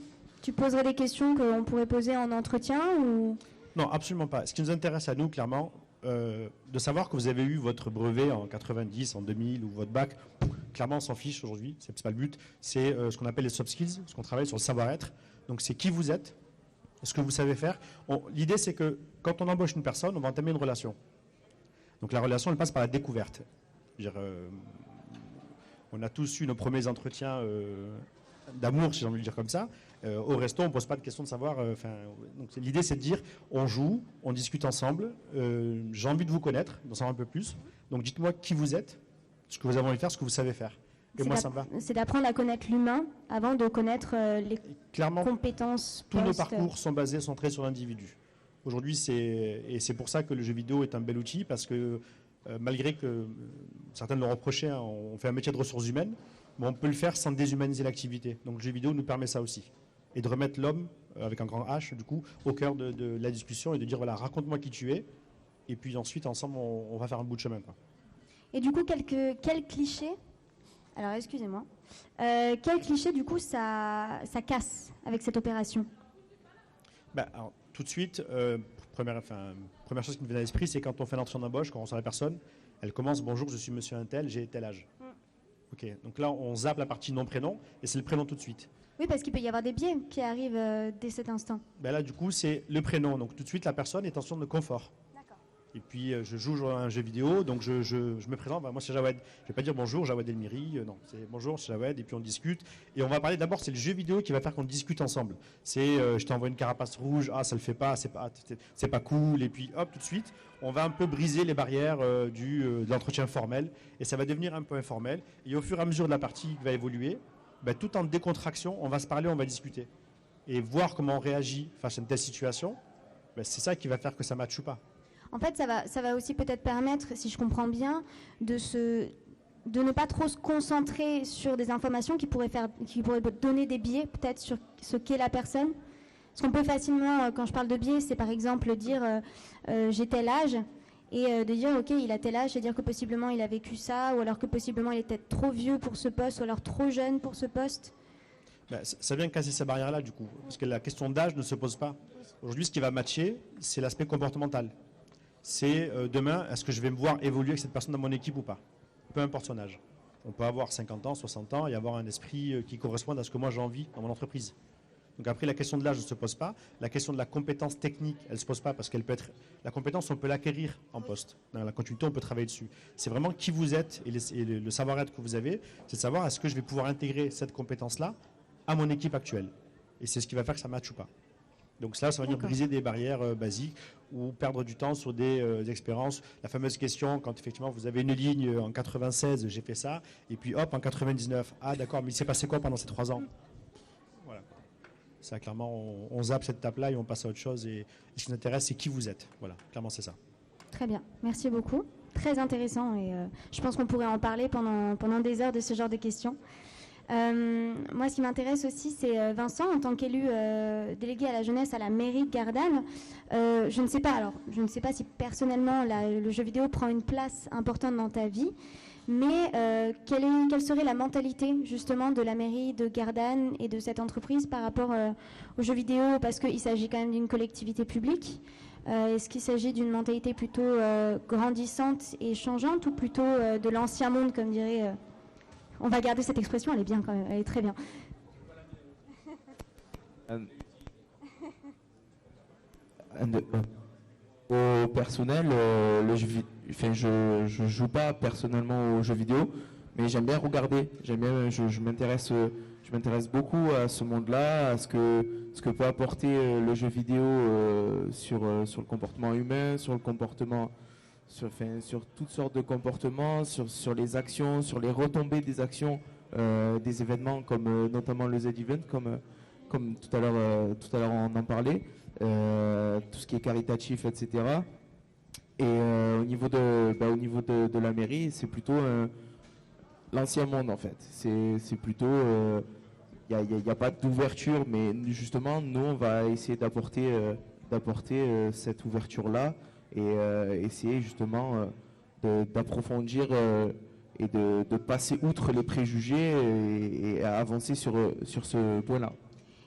tu poserais des questions qu'on pourrait poser en entretien ou... Non, absolument pas. Ce qui nous intéresse à nous, clairement, de savoir que vous avez eu votre brevet en 90, en 2000 ou votre bac, clairement, on s'en fiche aujourd'hui, c'est pas le but. C'est ce qu'on appelle les soft skills, ce qu'on travaille sur le savoir-être. Donc, c'est qui vous êtes, ce que vous savez faire. L'idée, c'est que quand on embauche une personne, on va entamer une relation. Donc, la relation, elle passe par la découverte. On a tous eu nos premiers entretiens d'amour, si j'ai envie de le dire comme ça. Au resto, on ne pose pas de question de savoir. Donc l'idée, c'est de dire, on joue, on discute ensemble. J'ai envie de vous connaître, d'en savoir un peu plus. Donc dites-moi qui vous êtes, ce que vous avez envie de faire, ce que vous savez faire. Et moi, ça me va. C'est d'apprendre à connaître l'humain avant de connaître les compétences. Tous nos parcours sont centrés sur l'individu. Aujourd'hui, c'est pour ça que le jeu vidéo est un bel outil, parce que malgré que certains l'ont reproché, on fait un métier de ressources humaines, mais on peut le faire sans déshumaniser l'activité. Donc le jeu vidéo nous permet ça aussi. Et de remettre l'homme, avec un grand H, du coup, au cœur de la discussion et de dire, voilà, raconte-moi qui tu es. Et puis ensuite, ensemble, on va faire un bout de chemin, quoi. Et du coup, quel cliché, alors excusez-moi, quel cliché, du coup, ça casse avec cette opération? Alors, tout de suite, première chose qui me vient à l'esprit, c'est quand on fait l'entretien d'embauche, quand on reçoit la personne, elle commence, bonjour, je suis monsieur Untel, j'ai tel âge. Ok, donc là, on zappe la partie nom-prénom, et c'est le prénom tout de suite. Oui, parce qu'il peut y avoir des biais qui arrivent dès cet instant. Là, du coup, c'est le prénom. Donc, tout de suite, la personne est en situation de confort. D'accord. Et puis, je joue à un jeu vidéo, donc je me présente. Moi, c'est Jawed. Je ne vais pas dire bonjour, Jawed Elmiri. Non, c'est bonjour, c'est Jawed. Et puis, on discute. Et on va parler d'abord, c'est le jeu vidéo qui va faire qu'on discute ensemble. C'est je t'envoie une carapace rouge, ça le fait pas, c'est pas cool. Et puis, hop, tout de suite, on va un peu briser les barrières de l'entretien formel. Et ça va devenir un peu informel. Et au fur et à mesure de la partie qui va évoluer, tout en décontraction, on va se parler, on va discuter. Et voir comment on réagit face à une telle situation, c'est ça qui va faire que ça matche ou pas. En fait, ça va aussi peut-être permettre, si je comprends bien, de ne pas trop se concentrer sur des informations qui pourraient donner des biais peut-être sur ce qu'est la personne. Parce qu'on peut facilement, quand je parle de biais, c'est par exemple dire j'ai tel âge, et de dire ok, il a tel âge, c'est-à-dire que possiblement il a vécu ça, ou alors que possiblement il est peut-être trop vieux pour ce poste, ou alors trop jeune pour ce poste. Ça vient casser ces barrières-là, du coup. Parce que la question d'âge ne se pose pas. Aujourd'hui, ce qui va matcher, c'est l'aspect comportemental. C'est demain, est-ce que je vais me voir évoluer avec cette personne dans mon équipe ou pas? Peu importe son âge. On peut avoir 50 ans, 60 ans et avoir un esprit qui corresponde à ce que moi j'ai envie dans mon entreprise. Donc après, la question de l'âge ne se pose pas. La question de la compétence technique, elle ne se pose pas parce qu'elle peut être... La compétence, on peut l'acquérir en poste. Dans la continuité, on peut travailler dessus. C'est vraiment qui vous êtes et le savoir-être que vous avez. C'est de savoir est-ce que je vais pouvoir intégrer cette compétence-là à mon équipe actuelle. Et c'est ce qui va faire que ça ne matche ou pas. Donc ça va venir briser des barrières basiques ou perdre du temps sur des expériences. La fameuse question, quand effectivement vous avez une ligne en 96, j'ai fait ça, et puis hop, en 99, ah d'accord, mais il s'est passé quoi pendant ces 3 ans? Voilà. Ça, clairement, on zappe cette étape-là et on passe à autre chose. Et ce qui nous intéresse, c'est qui vous êtes. Voilà, clairement, c'est ça. Très bien, merci beaucoup. Très intéressant et je pense qu'on pourrait en parler pendant des heures de ce genre de questions. Moi, ce qui m'intéresse aussi, c'est Vincent, en tant qu'élu délégué à la jeunesse à la mairie de Gardanne. Je ne sais pas si personnellement le jeu vidéo prend une place importante dans ta vie, mais quelle serait la mentalité justement de la mairie de Gardanne et de cette entreprise par rapport aux jeux vidéo, parce qu'il s'agit quand même d'une collectivité publique. Est-ce qu'il s'agit d'une mentalité plutôt grandissante et changeante ou plutôt de l'ancien monde, comme dirait... On va garder cette expression, elle est bien quand même, elle est très bien. Au personnel, je joue pas personnellement aux jeux vidéo, mais j'aime bien regarder. Je m'intéresse beaucoup à ce monde-là, à ce que peut apporter le jeu vidéo sur le comportement humain, sur le comportement. Sur toutes sortes de comportements, sur les actions, sur les retombées des actions, des événements comme notamment le Z-Event, comme tout à l'heure on en parlait, tout ce qui est caritatif, etc. Et au niveau de la mairie, c'est plutôt l'ancien monde en fait. C'est plutôt, il n'y a pas d'ouverture, mais justement nous on va essayer d'apporter cette ouverture-là. Et essayer justement d'approfondir et de passer outre les préjugés et à avancer sur ce point-là.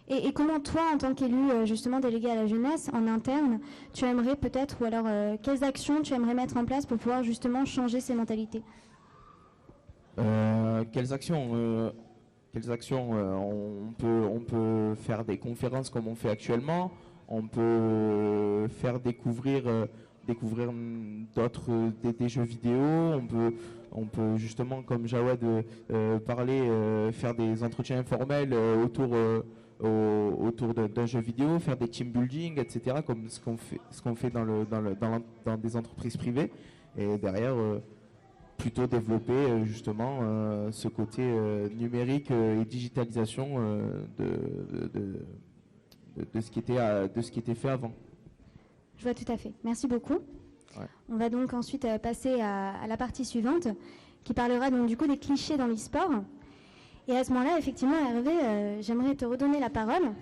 Et comment toi, en tant qu'élu justement délégué à la jeunesse, en interne, tu aimerais peut-être, ou alors quelles actions tu aimerais mettre en place pour pouvoir justement changer ces mentalités? Quelles actions on peut faire des conférences comme on fait actuellement. On peut faire découvrir d'autres des jeux vidéo, on peut justement, comme Jawad parlait, faire des entretiens informels autour d'un jeu vidéo, faire des team building, etc., comme ce qu'on fait dans des entreprises privées, et derrière plutôt développer justement ce côté numérique et digitalisation de ce qui était fait avant. Je vois tout à fait. Merci beaucoup. Ouais. On va donc ensuite passer à la partie suivante, qui parlera donc du coup des clichés dans l'e-sport. Et à ce moment-là, effectivement, Hervé, j'aimerais te redonner la parole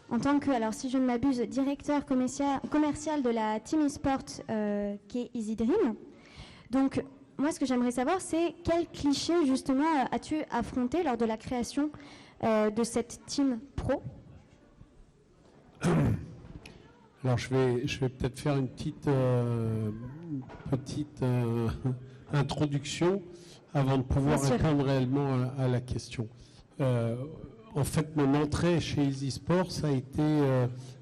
en tant que, alors si je ne m'abuse, directeur commercial de la team e-sport qui est Easy Dream. Donc, moi, ce que j'aimerais savoir, c'est quel cliché justement as-tu affronté lors de la création de cette team pro? Alors je vais peut-être faire une petite introduction avant de pouvoir répondre réellement à la question. En fait, mon entrée chez Easy Sport, ça a été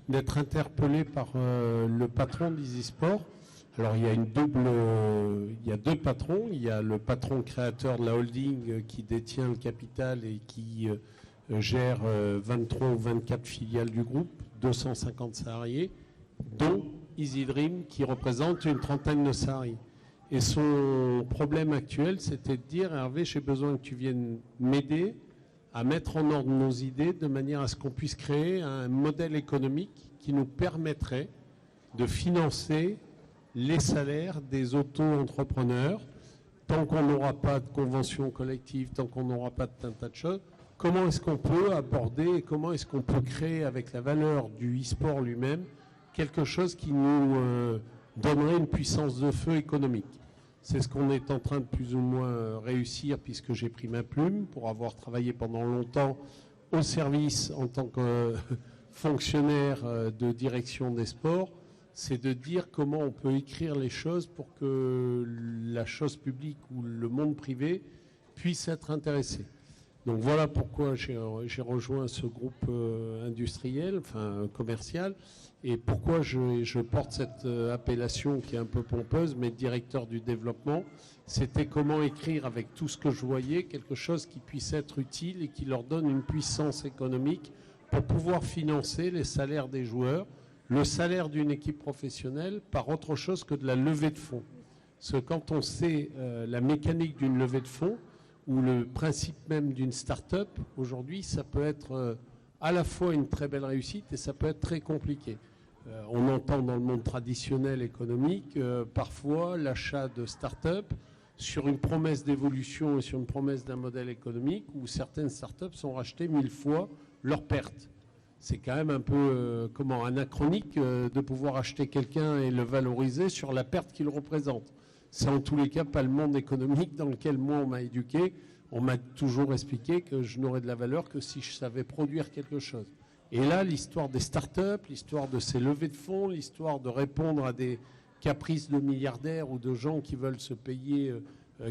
d'être interpellé par le patron d'Easy Sport. Alors il y a deux patrons. Il y a le patron créateur de la holding qui détient le capital et qui gère 23 ou 24 filiales du groupe, 250 salariés, dont Easy Dream qui représente une trentaine de salariés. Et son problème actuel, c'était de dire, Hervé, j'ai besoin que tu viennes m'aider à mettre en ordre nos idées de manière à ce qu'on puisse créer un modèle économique qui nous permettrait de financer les salaires des auto-entrepreneurs. Tant qu'on n'aura pas de convention collective, tant qu'on n'aura pas de tas de choses, comment est-ce qu'on peut aborder et comment est-ce qu'on peut créer avec la valeur du e-sport lui-même quelque chose qui nous donnerait une puissance de feu économique. C'est ce qu'on est en train de plus ou moins réussir puisque j'ai pris ma plume pour avoir travaillé pendant longtemps au service en tant que fonctionnaire de direction des sports, c'est de dire comment on peut écrire les choses pour que la chose publique ou le monde privé puisse être intéressé. Donc voilà pourquoi j'ai rejoint ce groupe industriel, enfin commercial, et pourquoi je porte cette appellation qui est un peu pompeuse, mais directeur du développement. C'était comment écrire avec tout ce que je voyais quelque chose qui puisse être utile et qui leur donne une puissance économique pour pouvoir financer les salaires des joueurs, le salaire d'une équipe professionnelle par autre chose que de la levée de fonds. Parce que quand on sait la mécanique d'une levée de fonds, ou le principe même d'une start-up, aujourd'hui, ça peut être à la fois une très belle réussite et ça peut être très compliqué. On entend dans le monde traditionnel économique parfois l'achat de start-up sur une promesse d'évolution et sur une promesse d'un modèle économique où certaines start-up sont rachetées 1000 fois leurs pertes. C'est quand même un peu anachronique de pouvoir acheter quelqu'un et le valoriser sur la perte qu'il représente. C'est en tous les cas pas le monde économique dans lequel moi on m'a éduqué. On m'a toujours expliqué que je n'aurais de la valeur que si je savais produire quelque chose. Et là, l'histoire des startups, l'histoire de ces levées de fonds, l'histoire de répondre à des caprices de milliardaires ou de gens qui veulent se payer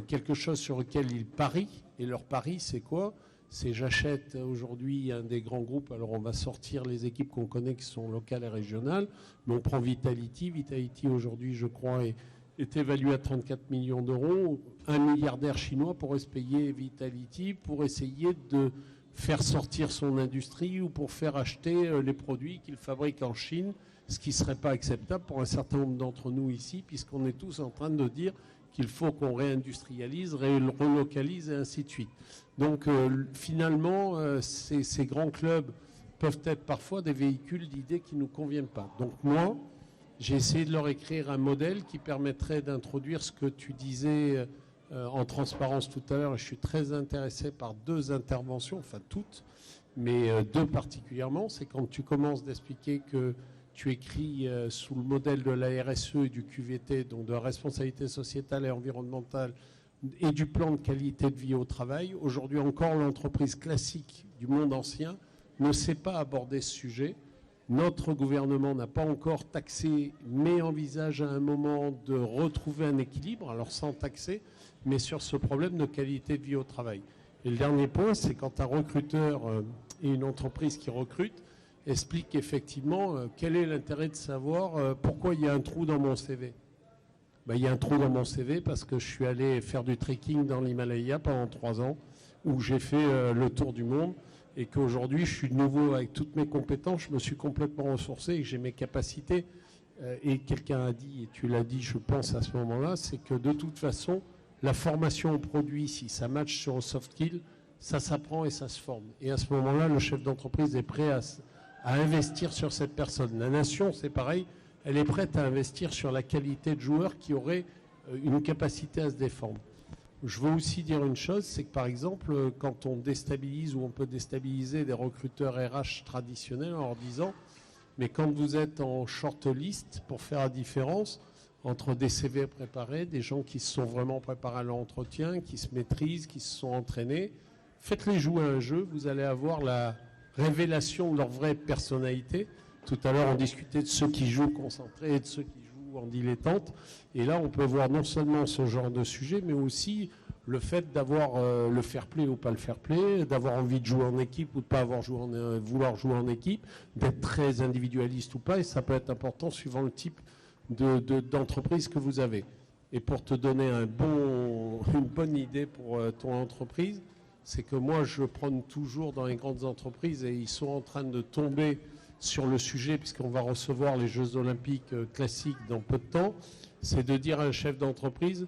quelque chose sur lequel ils parient. Et leur pari, c'est quoi ? C'est j'achète aujourd'hui un des grands groupes. Alors on va sortir les équipes qu'on connaît qui sont locales et régionales. Mais on prend Vitality. Vitality aujourd'hui, je crois, est évalué à 34 millions d'euros. Un milliardaire chinois pourrait se payer Vitality pour essayer de faire sortir son industrie ou pour faire acheter les produits qu'il fabrique en Chine, ce qui ne serait pas acceptable pour un certain nombre d'entre nous ici, puisqu'on est tous en train de dire qu'il faut qu'on réindustrialise, relocalise et ainsi de suite. Donc finalement, ces grands clubs peuvent être parfois des véhicules d'idées qui ne nous conviennent pas. Donc moi, j'ai essayé de leur écrire un modèle qui permettrait d'introduire ce que tu disais en transparence tout à l'heure. Je suis très intéressé par deux interventions, enfin toutes, mais deux particulièrement. C'est quand tu commences d'expliquer que tu écris sous le modèle de la RSE et du QVT, donc de la responsabilité sociétale et environnementale, et du plan de qualité de vie au travail. Aujourd'hui encore, l'entreprise classique du monde ancien ne sait pas aborder ce sujet. Notre gouvernement n'a pas encore taxé, mais envisage à un moment de retrouver un équilibre, alors sans taxer, mais sur ce problème de qualité de vie au travail. Et le dernier point, c'est quand un recruteur et une entreprise qui recrute explique effectivement quel est l'intérêt de savoir pourquoi il y a un trou dans mon CV. Ben, il y a un trou dans mon CV parce que je suis allé faire du trekking dans l'Himalaya pendant 3 ans, où j'ai fait le tour du monde, et qu'aujourd'hui je suis de nouveau avec toutes mes compétences, je me suis complètement ressourcé et que j'ai mes capacités. Et quelqu'un a dit, et tu l'as dit je pense à ce moment-là, c'est que de toute façon, la formation au produit, si ça match sur le soft skill, ça s'apprend et ça se forme. Et à ce moment-là, le chef d'entreprise est prêt à investir sur cette personne. La nation, c'est pareil, elle est prête à investir sur la qualité de joueur qui aurait une capacité à se défendre. Je veux aussi dire une chose, c'est que par exemple, quand on déstabilise ou on peut déstabiliser des recruteurs RH traditionnels en leur disant, mais quand vous êtes en short list, pour faire la différence entre des CV préparés, des gens qui se sont vraiment préparés à l'entretien, qui se maîtrisent, qui se sont entraînés, faites-les jouer à un jeu, vous allez avoir la révélation de leur vraie personnalité. Tout à l'heure, on discutait de ceux qui jouent concentrés et de ceux qui jouent en dilettante. Et là, on peut voir non seulement ce genre de sujet, mais aussi le fait d'avoir le fair play ou pas le fair play, d'avoir envie de jouer en équipe ou de pas vouloir jouer en équipe, d'être très individualiste ou pas. Et ça peut être important suivant le type d'entreprise que vous avez. Et pour te donner une bonne idée pour ton entreprise, c'est que moi, je prône toujours dans les grandes entreprises, et ils sont en train de tomber sur le sujet, puisqu'on va recevoir les Jeux Olympiques classiques dans peu de temps, c'est de dire à un chef d'entreprise,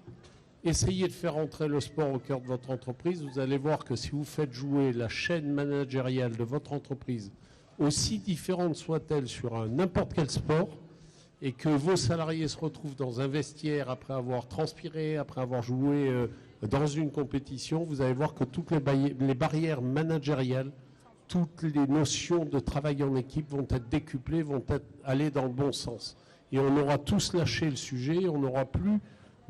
essayez de faire entrer le sport au cœur de votre entreprise. Vous allez voir que si vous faites jouer la chaîne managériale de votre entreprise, aussi différente soit-elle sur n'importe quel sport, et que vos salariés se retrouvent dans un vestiaire après avoir transpiré, après avoir joué dans une compétition, vous allez voir que toutes les barrières managériales, toutes les notions de travail en équipe vont être décuplées, aller dans le bon sens. Et on aura tous lâché le sujet, on n'aura plus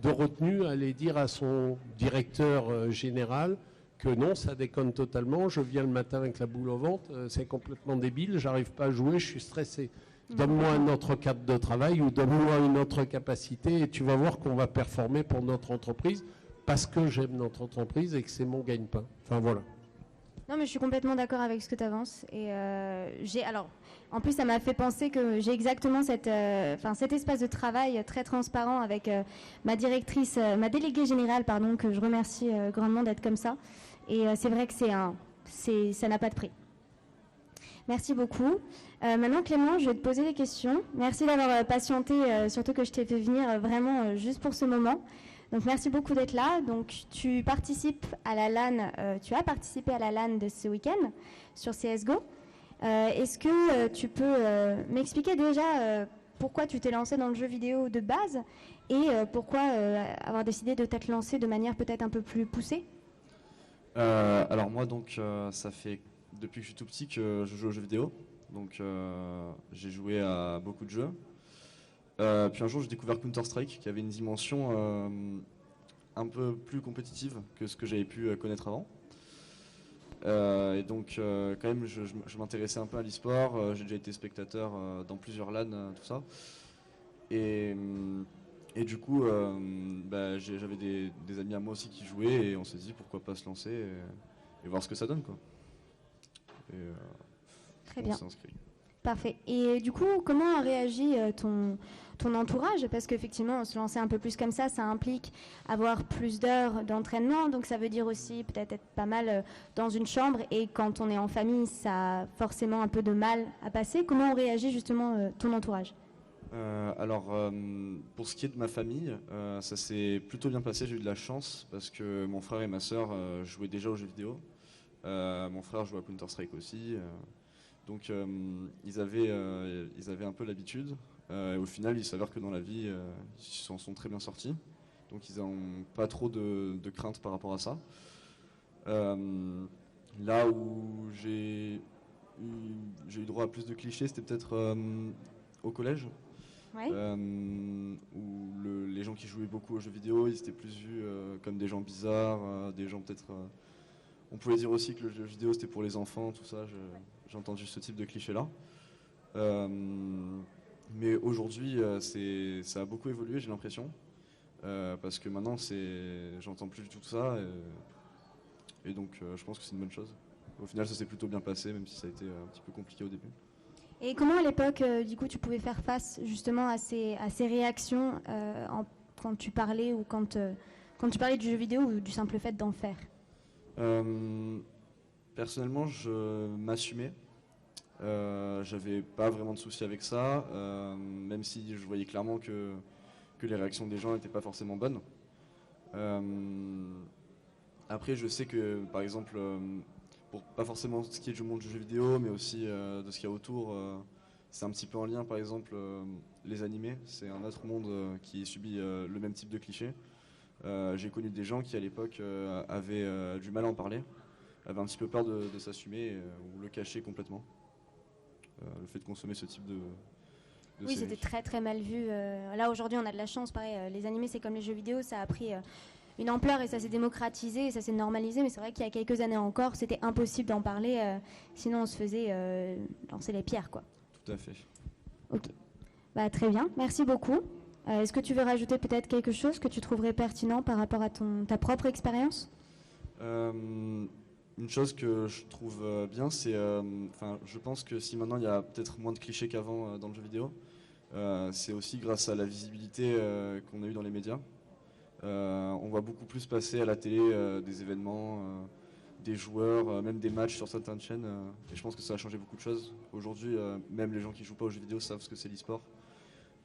de retenue à aller dire à son directeur général que non, ça déconne totalement. Je viens le matin avec la boule au ventre, c'est complètement débile, j'arrive pas à jouer, je suis stressé. Donne-moi un autre cadre de travail ou donne-moi une autre capacité et tu vas voir qu'on va performer pour notre entreprise parce que j'aime notre entreprise et que c'est mon gagne-pain. Enfin voilà. Non, mais je suis complètement d'accord avec ce que tu avances. Et alors, en plus, ça m'a fait penser que j'ai exactement cet espace de travail très transparent avec ma directrice, ma déléguée générale, pardon, que je remercie grandement d'être comme ça. Et c'est vrai que ça n'a pas de prix. Merci beaucoup. Maintenant, Clément, je vais te poser des questions. Merci d'avoir patienté, surtout que je t'ai fait venir vraiment juste pour ce moment. Donc, merci beaucoup d'être là. Donc, tu participes à la LAN, tu as participé à la LAN de ce week-end sur CSGO. Est-ce que tu peux m'expliquer déjà pourquoi tu t'es lancé dans le jeu vidéo de base et pourquoi avoir décidé de t'être lancé de manière peut-être un peu plus poussée? Alors moi, donc, ça fait depuis que je suis tout petit que je joue aux jeux vidéo. Donc, j'ai joué à beaucoup de jeux. Puis un jour j'ai découvert Counter-Strike qui avait une dimension un peu plus compétitive que ce que j'avais pu connaître avant. Et donc quand même je m'intéressais un peu à l'e-sport, j'ai déjà été spectateur dans plusieurs LAN, tout ça. Et du coup j'avais des amis à moi aussi qui jouaient et on s'est dit pourquoi pas se lancer et voir ce que ça donne quoi. Et, Très bien. On s'est inscrit. Parfait. Et du coup, comment a réagi ton entourage? Parce qu'effectivement, se lancer un peu plus comme ça implique avoir plus d'heures d'entraînement. Donc ça veut dire aussi peut-être être pas mal dans une chambre. Et quand on est en famille, ça a forcément un peu de mal à passer. Comment ont réagi justement ton entourage? Pour ce qui est de ma famille, ça s'est plutôt bien passé. J'ai eu de la chance parce que mon frère et ma sœur jouaient déjà aux jeux vidéo. Mon frère joue à Counter-Strike aussi. Donc ils avaient un peu l'habitude. Et au final, il s'avère que dans la vie, ils s'en sont très bien sortis. Donc ils n'ont pas trop de crainte par rapport à ça. Là où j'ai eu droit à plus de clichés, c'était peut-être au collège. Ouais. Où les gens qui jouaient beaucoup aux jeux vidéo, ils étaient plus vus comme des gens bizarres, des gens peut-être... on pouvait dire aussi que le jeu vidéo c'était pour les enfants, tout ça. J'ai entendu ce type de cliché-là. Mais aujourd'hui, ça a beaucoup évolué, j'ai l'impression. Parce que maintenant, j'entends plus du tout ça. Et donc, je pense que c'est une bonne chose. Au final, ça s'est plutôt bien passé, même si ça a été un petit peu compliqué au début. Et comment à l'époque, du coup, tu pouvais faire face justement à ces réactions quand tu parlais ou quand tu parlais du jeu vidéo ou du simple fait d'en faire? Personnellement, je m'assumais. J'avais pas vraiment de soucis avec ça, même si je voyais clairement que les réactions des gens n'étaient pas forcément bonnes. Après, je sais que, par exemple, pour pas forcément ce qui est du monde du jeu vidéo, mais aussi de ce qu'il y a autour, c'est un petit peu en lien, par exemple, les animés. C'est un autre monde qui subit le même type de clichés. J'ai connu des gens qui, à l'époque, avaient du mal à en parler, avaient un petit peu peur de s'assumer ou le cacher complètement. Le fait de consommer ce type de oui, séries. c'était très très mal vu. Là, aujourd'hui, on a de la chance. Pareil, les animés, c'est comme les jeux vidéo, ça a pris une ampleur et ça s'est démocratisé et ça s'est normalisé. Mais c'est vrai qu'il y a quelques années encore, c'était impossible d'en parler. Sinon, on se faisait lancer les pierres, quoi. Tout à fait. Ok. Bah, très bien. Merci beaucoup. Est-ce que tu veux rajouter peut-être quelque chose que tu trouverais pertinent par rapport à ta propre expérience? Une chose que je trouve bien, c'est, je pense que si maintenant il y a peut-être moins de clichés qu'avant dans le jeu vidéo, c'est aussi grâce à la visibilité qu'on a eue dans les médias. On voit beaucoup plus passer à la télé des événements, des joueurs, même des matchs sur certaines chaînes. Et je pense que ça a changé beaucoup de choses. Aujourd'hui, même les gens qui jouent pas aux jeux vidéo savent ce que c'est l'e-sport.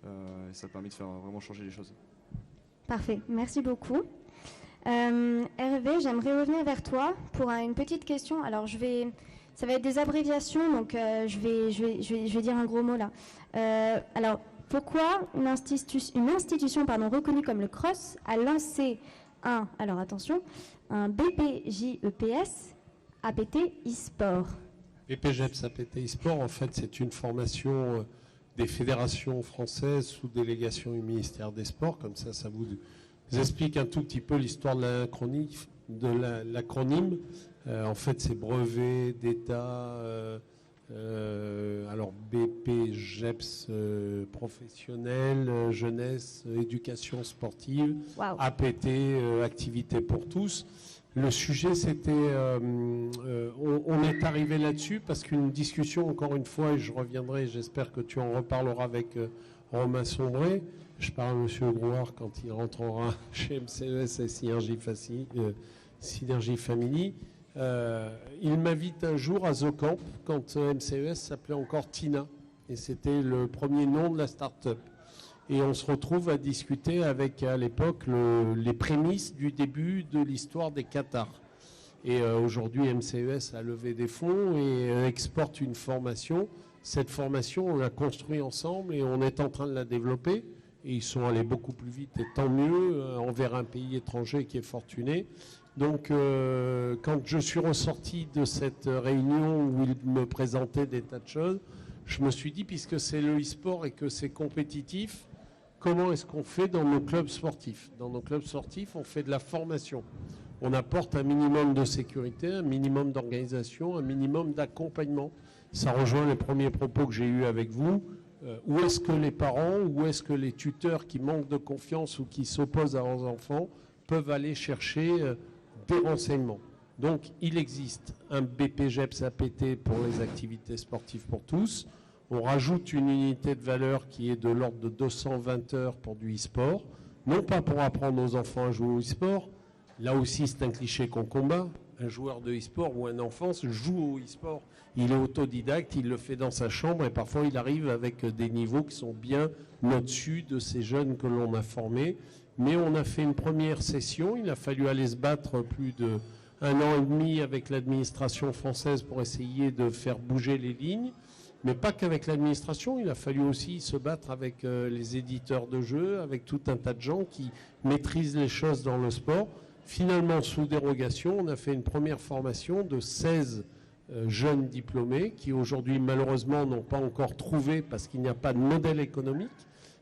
Et ça a permis de faire vraiment changer les choses. Parfait, merci beaucoup. Hervé, j'aimerais revenir vers toi pour une petite question. Alors, ça va être des abréviations, donc je vais dire un gros mot là. Alors, pourquoi une institution reconnue comme le CROSS a lancé un BPJEPS APT e-sport? BPJEPS APT e-sport, en fait, c'est une formation des fédérations françaises sous délégation du ministère des Sports. Comme ça vous J'explique un tout petit peu l'histoire de l'acronyme. En fait, c'est brevet d'État, alors BP, GEPS professionnel, jeunesse, éducation sportive, Wow. APT, activité pour tous. Le sujet, c'était, on est arrivé là-dessus parce qu'une discussion, encore une fois, et je reviendrai, j'espère que tu en reparleras avec Romain Sombré. Je parle à M. Grouard quand il rentrera chez MCES et Synergie Family. Il m'invite un jour à The Camp quand MCES s'appelait encore Tina et c'était le premier nom de la start-up. Et on se retrouve à discuter avec, à l'époque, les prémices du début de l'histoire des Qatars. Et aujourd'hui, MCES a levé des fonds et exporte une formation. Cette formation, on l'a construite ensemble et on est en train de la développer. Et ils sont allés beaucoup plus vite, et tant mieux, envers un pays étranger qui est fortuné. Donc, quand je suis ressorti de cette réunion où il me présentait des tas de choses, je me suis dit, puisque c'est le e-sport et que c'est compétitif, comment est-ce qu'on fait dans nos clubs sportifs? Dans nos clubs sportifs, on fait de la formation. On apporte un minimum de sécurité, un minimum d'organisation, un minimum d'accompagnement. Ça rejoint les premiers propos que j'ai eus avec vous. Où est-ce que les parents, où est-ce que les tuteurs qui manquent de confiance ou qui s'opposent à leurs enfants peuvent aller chercher des renseignements? Donc, il existe un BPGEPS APT pour les activités sportives pour tous. On rajoute une unité de valeur qui est de l'ordre de 220 heures pour du e-sport. Non pas pour apprendre aux enfants à jouer au e-sport. Là aussi, c'est un cliché qu'on combat. Un joueur de e-sport ou un enfant joue au e-sport. Il est autodidacte, il le fait dans sa chambre et parfois il arrive avec des niveaux qui sont bien au-dessus de ces jeunes que l'on a formés. Mais on a fait une première session, il a fallu aller se battre plus d'1 an et demi avec l'administration française pour essayer de faire bouger les lignes. Mais pas qu'avec l'administration, il a fallu aussi se battre avec les éditeurs de jeux, avec tout un tas de gens qui maîtrisent les choses dans le sport. Finalement, sous dérogation, on a fait une première formation de 16 jeunes diplômés qui aujourd'hui malheureusement n'ont pas encore trouvé parce qu'il n'y a pas de modèle économique.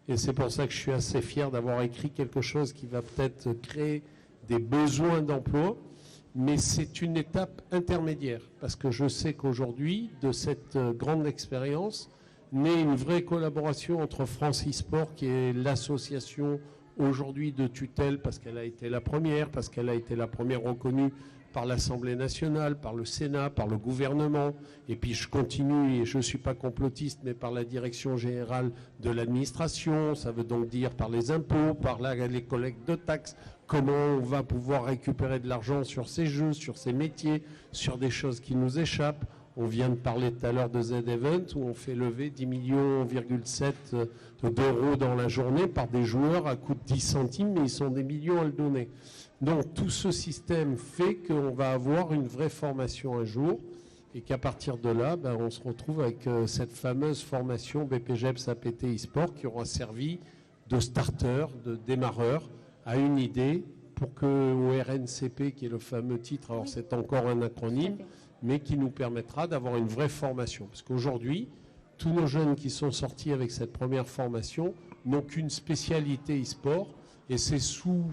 Et c'est pour ça que je suis assez fier d'avoir écrit quelque chose qui va peut-être créer des besoins d'emploi. Mais c'est une étape intermédiaire parce que je sais qu'aujourd'hui, de cette grande expérience, naît une vraie collaboration entre France e-Sport, qui est l'association aujourd'hui de tutelle parce qu'elle a été la première reconnue par l'Assemblée nationale, par le Sénat, par le gouvernement, et puis je continue, et je ne suis pas complotiste, mais par la direction générale de l'administration, ça veut donc dire par les impôts, par les collectes de taxes, comment on va pouvoir récupérer de l'argent sur ces jeux, sur ces métiers, sur des choses qui nous échappent. On vient de parler tout à l'heure de Z-Event, où on fait lever 10,7 millions d'euros dans la journée par des joueurs à coût de 10 centimes, mais ils sont des millions à le donner. Donc tout ce système fait qu'on va avoir une vraie formation un jour et qu'à partir de là, on se retrouve avec cette fameuse formation BPGEPS APT e-sport qui aura servi de starter, de démarreur à une idée pour que au RNCP, qui est le fameux titre, alors c'est encore un acronyme, mais qui nous permettra d'avoir une vraie formation. Parce qu'aujourd'hui, tous nos jeunes qui sont sortis avec cette première formation n'ont qu'une spécialité e-sport et c'est sous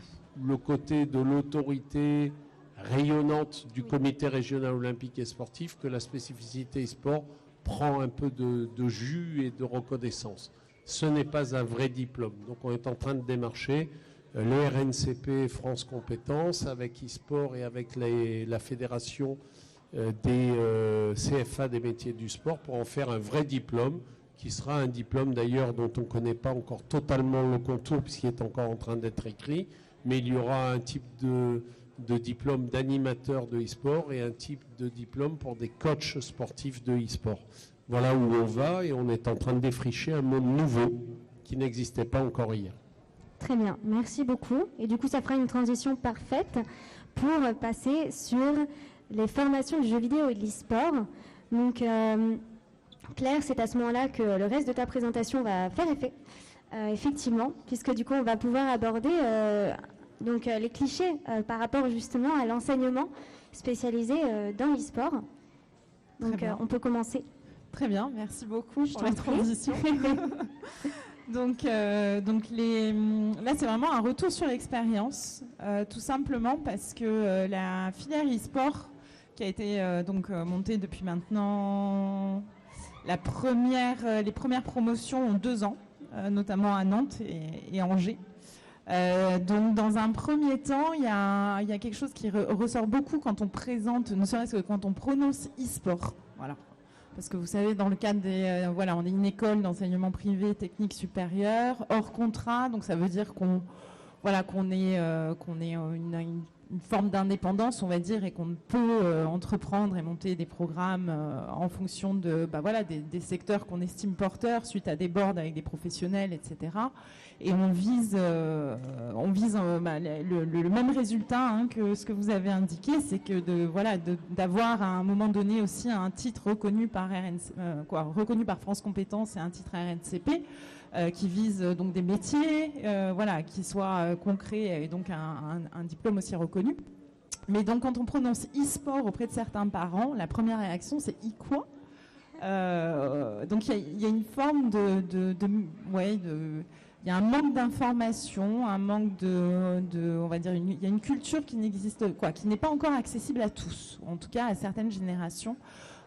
le côté de l'autorité rayonnante du comité régional olympique et sportif que la spécificité e-sport prend un peu de jus et de reconnaissance. Ce n'est pas un vrai diplôme. Donc on est en train de démarcher le RNCP France Compétences avec e-sport et avec la fédération des CFA des métiers du sport pour en faire un vrai diplôme qui sera un diplôme d'ailleurs dont on ne connaît pas encore totalement le contour puisqu'il est encore en train d'être écrit. Mais il y aura un type de diplôme d'animateur de e-sport et un type de diplôme pour des coachs sportifs de e-sport. Voilà où on va et on est en train de défricher un monde nouveau qui n'existait pas encore hier. Très bien, merci beaucoup. Et du coup, ça fera une transition parfaite pour passer sur les formations du jeu vidéo et de l'e-sport. Donc, Claire, c'est à ce moment-là que le reste de ta présentation va faire effet. Effectivement, puisque du coup, on va pouvoir aborder les clichés par rapport justement à l'enseignement spécialisé dans l'e-sport. Donc, on peut commencer. Très bien, merci beaucoup pour la transition. Donc là, c'est vraiment un retour sur l'expérience, tout simplement parce que la filière e-sport, qui a été montée depuis maintenant, les premières promotions ont 2 ans, notamment à Nantes et Angers. Donc dans un premier temps, il y a quelque chose qui ressort beaucoup quand on présente, ne serait-ce que quand on prononce e-sport. Voilà. Parce que vous savez, dans le cadre des... on est une école d'enseignement privé technique supérieur, hors contrat, donc ça veut dire qu'on ait une forme d'indépendance, on va dire, et qu'on peut entreprendre et monter des programmes en fonction de, des secteurs qu'on estime porteurs, suite à des boards avec des professionnels, etc. Et on vise le même résultat que ce que vous avez indiqué, c'est que d'avoir à un moment donné aussi un titre reconnu par reconnu par France Compétences et un titre RNCP qui vise donc des métiers, qui soient concrets et donc un diplôme aussi reconnu. Mais donc quand on prononce e-sport auprès de certains parents, la première réaction c'est e-quoi. Donc il y a une forme il y a un manque d'information, un manque on va dire, il y a une culture qui qui n'est pas encore accessible à tous, en tout cas à certaines générations.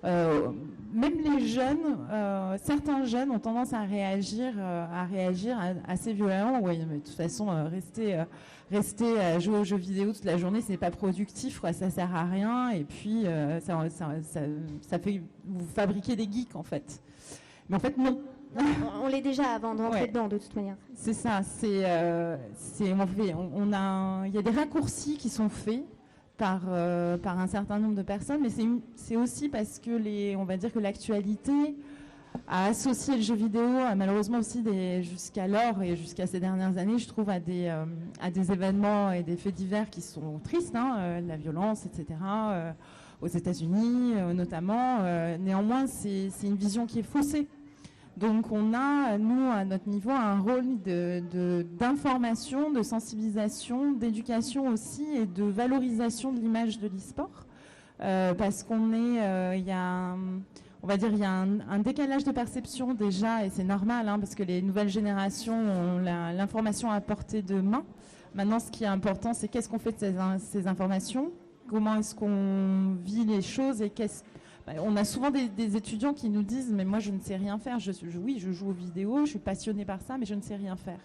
Même les jeunes, certains jeunes ont tendance à réagir assez violemment. Oui, mais de toute façon, rester à jouer aux jeux vidéo toute la journée, c'est pas productif, quoi, ça sert à rien. Et puis, ça fait vous fabriquer des geeks en fait. Mais en fait, non. On l'est déjà avant de rentrer dedans, de toute manière. C'est ça. Il y a des raccourcis qui sont faits par un certain nombre de personnes, mais c'est aussi parce que on va dire que l'actualité a associé le jeu vidéo malheureusement aussi jusqu'alors et jusqu'à ces dernières années, je trouve, à des événements et des faits divers qui sont tristes, la violence, etc. Aux États-Unis notamment. Néanmoins, c'est une vision qui est faussée. Donc on a, nous, à notre niveau, un rôle d'information, de sensibilisation, d'éducation aussi et de valorisation de l'image de l'e-sport. Parce il y a un décalage de perception déjà, et c'est normal, parce que les nouvelles générations ont l'information à portée de main. Maintenant, ce qui est important, c'est qu'est-ce qu'on fait de ces informations, comment est-ce qu'on vit les choses et on a souvent des étudiants qui nous disent « mais moi je ne sais rien faire, oui je joue aux vidéos, je suis passionnée par ça, mais je ne sais rien faire ».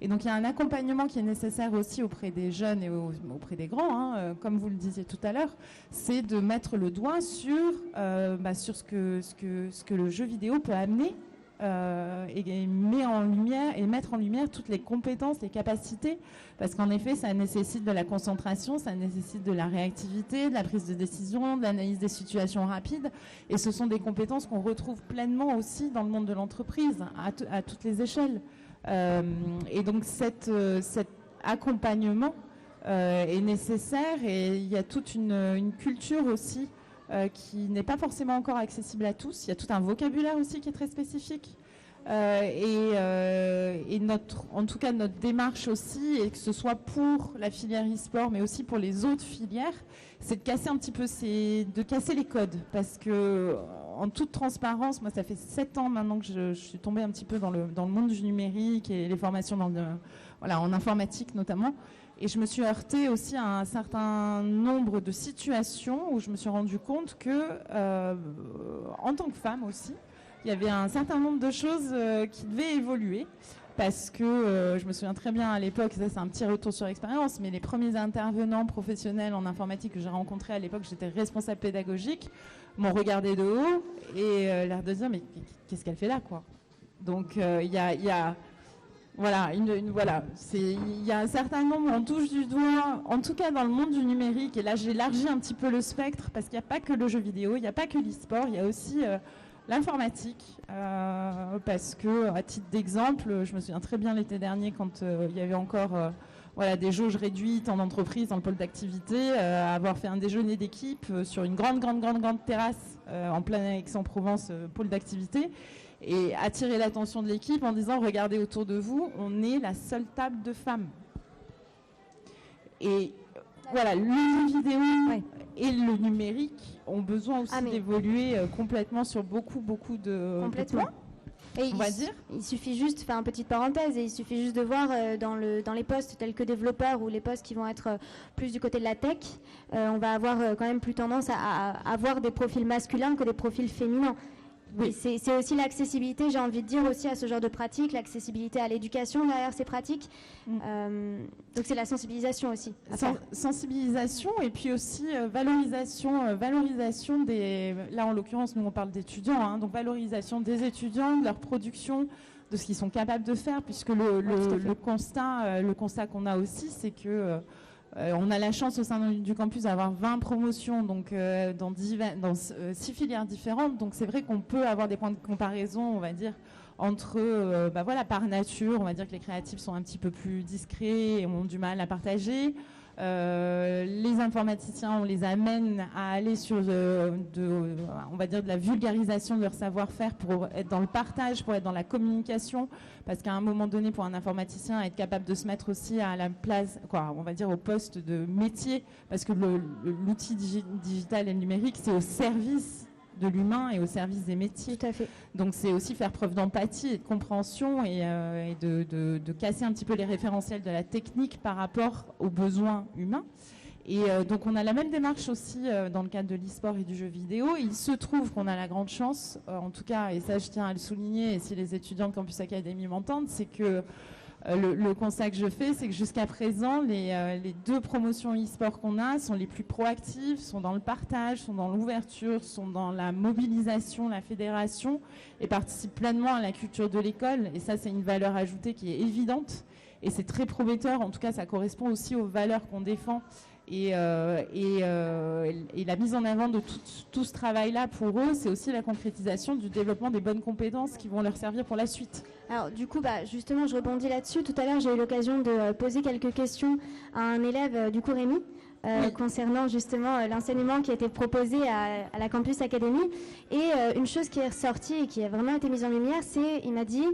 Et donc il y a un accompagnement qui est nécessaire aussi auprès des jeunes et auprès des grands, comme vous le disiez tout à l'heure, c'est de mettre le doigt sur ce que le jeu vidéo peut amener et mettre en lumière toutes les compétences, les capacités, parce qu'en effet ça nécessite de la concentration, ça nécessite de la réactivité, de la prise de décision, de l'analyse des situations rapides, et ce sont des compétences qu'on retrouve pleinement aussi dans le monde de l'entreprise à toutes les échelles. Et donc cet accompagnement est nécessaire, et il y a toute une culture aussi qui n'est pas forcément encore accessible à tous. Il y a tout un vocabulaire aussi qui est très spécifique. En tout cas, notre démarche aussi, et que ce soit pour la filière e-sport, mais aussi pour les autres filières, c'est de casser un petit peu de casser les codes. Parce que, en toute transparence, moi, ça fait 7 ans maintenant que je suis tombée un petit peu dans le monde du numérique et les formations en informatique notamment. Et je me suis heurtée aussi à un certain nombre de situations où je me suis rendu compte que, en tant que femme aussi, il y avait un certain nombre de choses qui devaient évoluer. Parce que je me souviens très bien à l'époque, ça c'est un petit retour sur l'expérience, mais les premiers intervenants professionnels en informatique que j'ai rencontrés à l'époque, j'étais responsable pédagogique, m'ont regardé de haut et l'air de dire mais qu'est-ce qu'elle fait là, quoi. Donc il y a un certain nombre, on touche du doigt, en tout cas dans le monde du numérique, et là j'ai élargi un petit peu le spectre, parce qu'il n'y a pas que le jeu vidéo, il n'y a pas que l'e-sport, il y a aussi l'informatique, parce que, à titre d'exemple, je me souviens très bien l'été dernier quand il y avait encore des jauges réduites en entreprise, dans le pôle d'activité, avoir fait un déjeuner d'équipe sur une grande terrasse en plein Aix-en-Provence, pôle d'activité, et attirer l'attention de l'équipe en disant « Regardez autour de vous, on est la seule table de femmes ». Et voilà, le jeu vidéo et le numérique ont besoin aussi d'évoluer complètement sur beaucoup de points. Et on va dire. Il suffit juste, faire une petite parenthèse, et il suffit juste de voir dans les postes tels que développeurs ou les postes qui vont être plus du côté de la tech, on va avoir quand même plus tendance à avoir des profils masculins que des profils féminins. Oui. C'est aussi l'accessibilité, j'ai envie de dire, aussi à ce genre de pratiques, l'accessibilité à l'éducation derrière ces pratiques. Donc c'est la sensibilisation aussi. Sensibilisation et puis aussi valorisation des... Là, en l'occurrence, nous, on parle d'étudiants, hein, donc valorisation des étudiants, de leur production, de ce qu'ils sont capables de faire, puisque le constat qu'on a aussi, c'est que... on a la chance au sein du campus d'avoir 20 promotions donc, dans 6 filières différentes. Donc c'est vrai qu'on peut avoir des points de comparaison, on va dire, entre, par nature, on va dire que les créatifs sont un petit peu plus discrets et ont du mal à partager. Les informaticiens, on les amène à aller sur on va dire de la vulgarisation de leur savoir-faire pour être dans le partage, pour être dans la communication, parce qu'à un moment donné, pour un informaticien, être capable de se mettre aussi à la place, on va dire au poste de métier, parce que l'outil digital et numérique, c'est au service de l'humain et au service des métiers. Tout à fait. Donc c'est aussi faire preuve d'empathie et de compréhension et de casser un petit peu les référentiels de la technique par rapport aux besoins humains. Et donc on a la même démarche aussi dans le cadre de l'e-sport et du jeu vidéo. Et il se trouve qu'on a la grande chance, en tout cas, et ça je tiens à le souligner, et si les étudiants de Campus Academy m'entendent, c'est que le constat que je fais, c'est que jusqu'à présent, les 2 promotions e-sport qu'on a sont les plus proactives, sont dans le partage, sont dans l'ouverture, sont dans la mobilisation, la fédération, et participent pleinement à la culture de l'école. Et ça, c'est une valeur ajoutée qui est évidente, et c'est très prometteur. En tout cas, ça correspond aussi aux valeurs qu'on défend. Et la mise en avant de tout ce travail-là, pour eux, c'est aussi la concrétisation du développement des bonnes compétences qui vont leur servir pour la suite. Alors du coup, justement, je rebondis là-dessus. Tout à l'heure, j'ai eu l'occasion de poser quelques questions à un élève du cours Rémi concernant justement l'enseignement qui a été proposé à la Campus Academy. Et une chose qui est ressortie et qui a vraiment été mise en lumière, il m'a dit...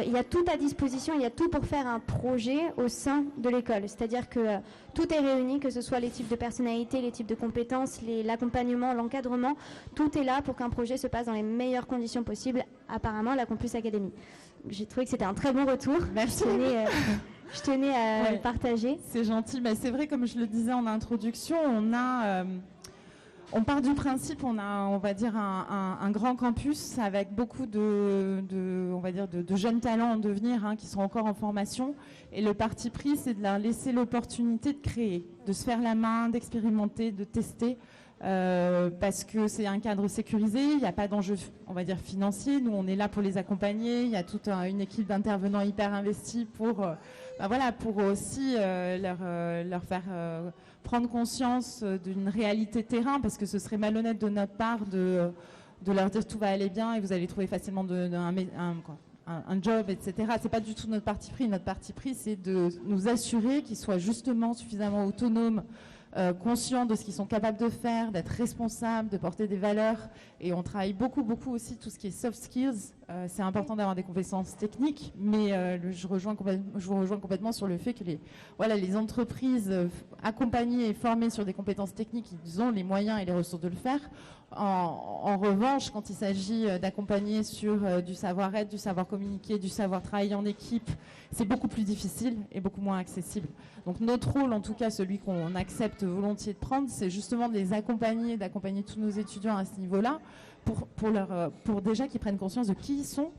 il y a tout à disposition, il y a tout pour faire un projet au sein de l'école. C'est-à-dire que tout est réuni, que ce soit les types de personnalités, les types de compétences, l'accompagnement, l'encadrement. Tout est là pour qu'un projet se passe dans les meilleures conditions possibles, apparemment, à la Campus Academy. J'ai trouvé que c'était un très bon retour. Merci. Je tenais à le partager. C'est gentil. C'est vrai, comme je le disais en introduction, on part du principe, on va dire un grand campus avec beaucoup de jeunes talents en devenir qui sont encore en formation. Et le parti pris, c'est de leur laisser l'opportunité de créer, de se faire la main, d'expérimenter, de tester. Parce que c'est un cadre sécurisé, il n'y a pas d'enjeu, on va dire, financier. Nous, on est là pour les accompagner. Il y a toute une équipe d'intervenants hyper investis pour aussi leur faire prendre conscience d'une réalité terrain, parce que ce serait malhonnête de notre part de leur dire tout va aller bien et vous allez trouver facilement un job, etc. C'est pas du tout notre parti pris. Notre parti pris, c'est de nous assurer qu'ils soient justement suffisamment autonomes, conscients de ce qu'ils sont capables de faire, d'être responsables, de porter des valeurs. Et on travaille beaucoup aussi tout ce qui est soft skills. C'est important d'avoir des compétences techniques, mais je vous rejoins complètement sur le fait que les entreprises accompagnées et formées sur des compétences techniques, ils ont les moyens et les ressources de le faire. En revanche, quand il s'agit d'accompagner sur du savoir-être, du savoir communiquer, du savoir travailler en équipe, c'est beaucoup plus difficile et beaucoup moins accessible. Donc notre rôle, en tout cas celui qu'on accepte volontiers de prendre, c'est justement de les accompagner, d'accompagner tous nos étudiants à ce niveau-là, pour déjà qu'ils prennent conscience de qui ils sont,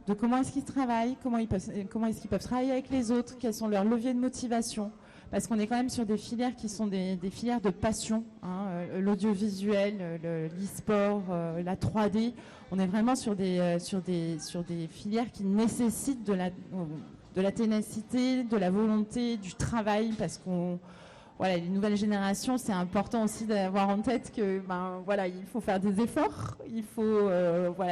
de comment est-ce qu'ils travaillent, comment est-ce qu'ils peuvent travailler avec les autres, quels sont leurs leviers de motivation. Parce qu'on est quand même sur des filières qui sont des filières de passion, l'audiovisuel, l'e-sport, la 3D. On est vraiment sur des filières qui nécessitent de la ténacité, de la volonté, du travail, parce les nouvelles générations, c'est important aussi d'avoir en tête que il faut faire des efforts,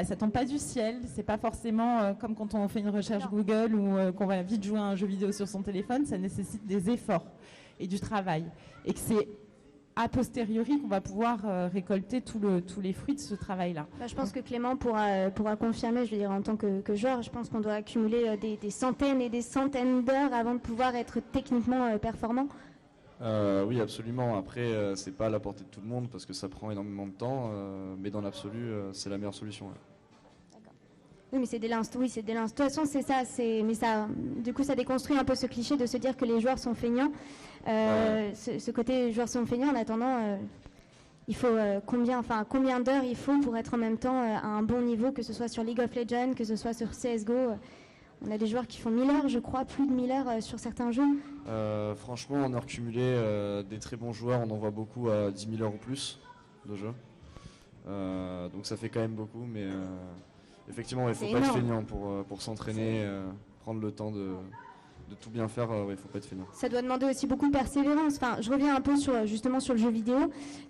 ça tombe pas du ciel, c'est pas forcément comme quand on fait une recherche Google ou qu'on va vite jouer à un jeu vidéo sur son téléphone, ça nécessite des efforts et du travail, et que c'est a posteriori qu'on va pouvoir récolter tous les fruits de ce travail-là. Je pense que Clément pourra confirmer, je veux dire en tant que joueur, je pense qu'on doit accumuler des centaines et des centaines d'heures avant de pouvoir être techniquement performant. Oui, absolument. Après, c'est pas à la portée de tout le monde parce que ça prend énormément de temps, mais dans l'absolu, c'est la meilleure solution. Ouais. Oui, mais c'est dès l'instant. Oui, c'est dès l'instant. De toute façon, c'est ça. Mais ça, du coup, ça déconstruit un peu ce cliché de se dire que les joueurs sont feignants. Ce côté joueurs sont feignants, en attendant, il faut combien d'heures il faut pour être en même temps à un bon niveau, que ce soit sur League of Legends, que ce soit sur CSGO. On a des joueurs qui font 1000 heures, je crois, plus de 1000 heures sur certains jeux. Franchement, on a recumulé des très bons joueurs, on en voit beaucoup à 10 000 heures ou plus de jeu. Donc ça fait quand même beaucoup, mais effectivement, il ne faut pas être feignant pour s'entraîner, prendre le temps de tout bien faire, il faut pas être feignant. Ça doit demander aussi beaucoup de persévérance. Enfin, je reviens un peu justement sur le jeu vidéo.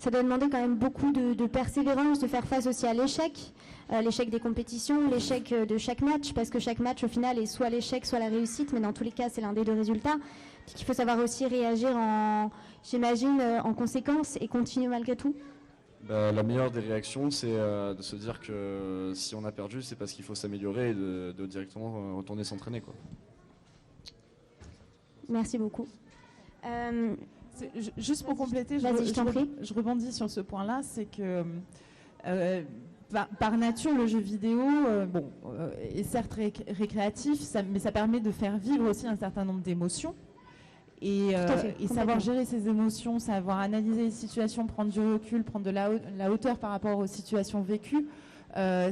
Ça doit demander quand même beaucoup de persévérance, de faire face aussi à l'échec des compétitions, l'échec de chaque match, parce que chaque match au final est soit l'échec, soit la réussite, mais dans tous les cas c'est l'un des deux résultats. Puis qu'il faut savoir aussi réagir j'imagine, en conséquence et continuer malgré tout. La meilleure des réactions, c'est de se dire que si on a perdu, c'est parce qu'il faut s'améliorer et de directement retourner s'entraîner, quoi. Merci beaucoup. Juste pour compléter, je rebondis sur ce point-là, c'est que par nature, le jeu vidéo est certes récréatif, mais ça permet de faire vivre aussi un certain nombre d'émotions. Et savoir gérer ces émotions, savoir analyser les situations, prendre du recul, prendre de la hauteur par rapport aux situations vécues, en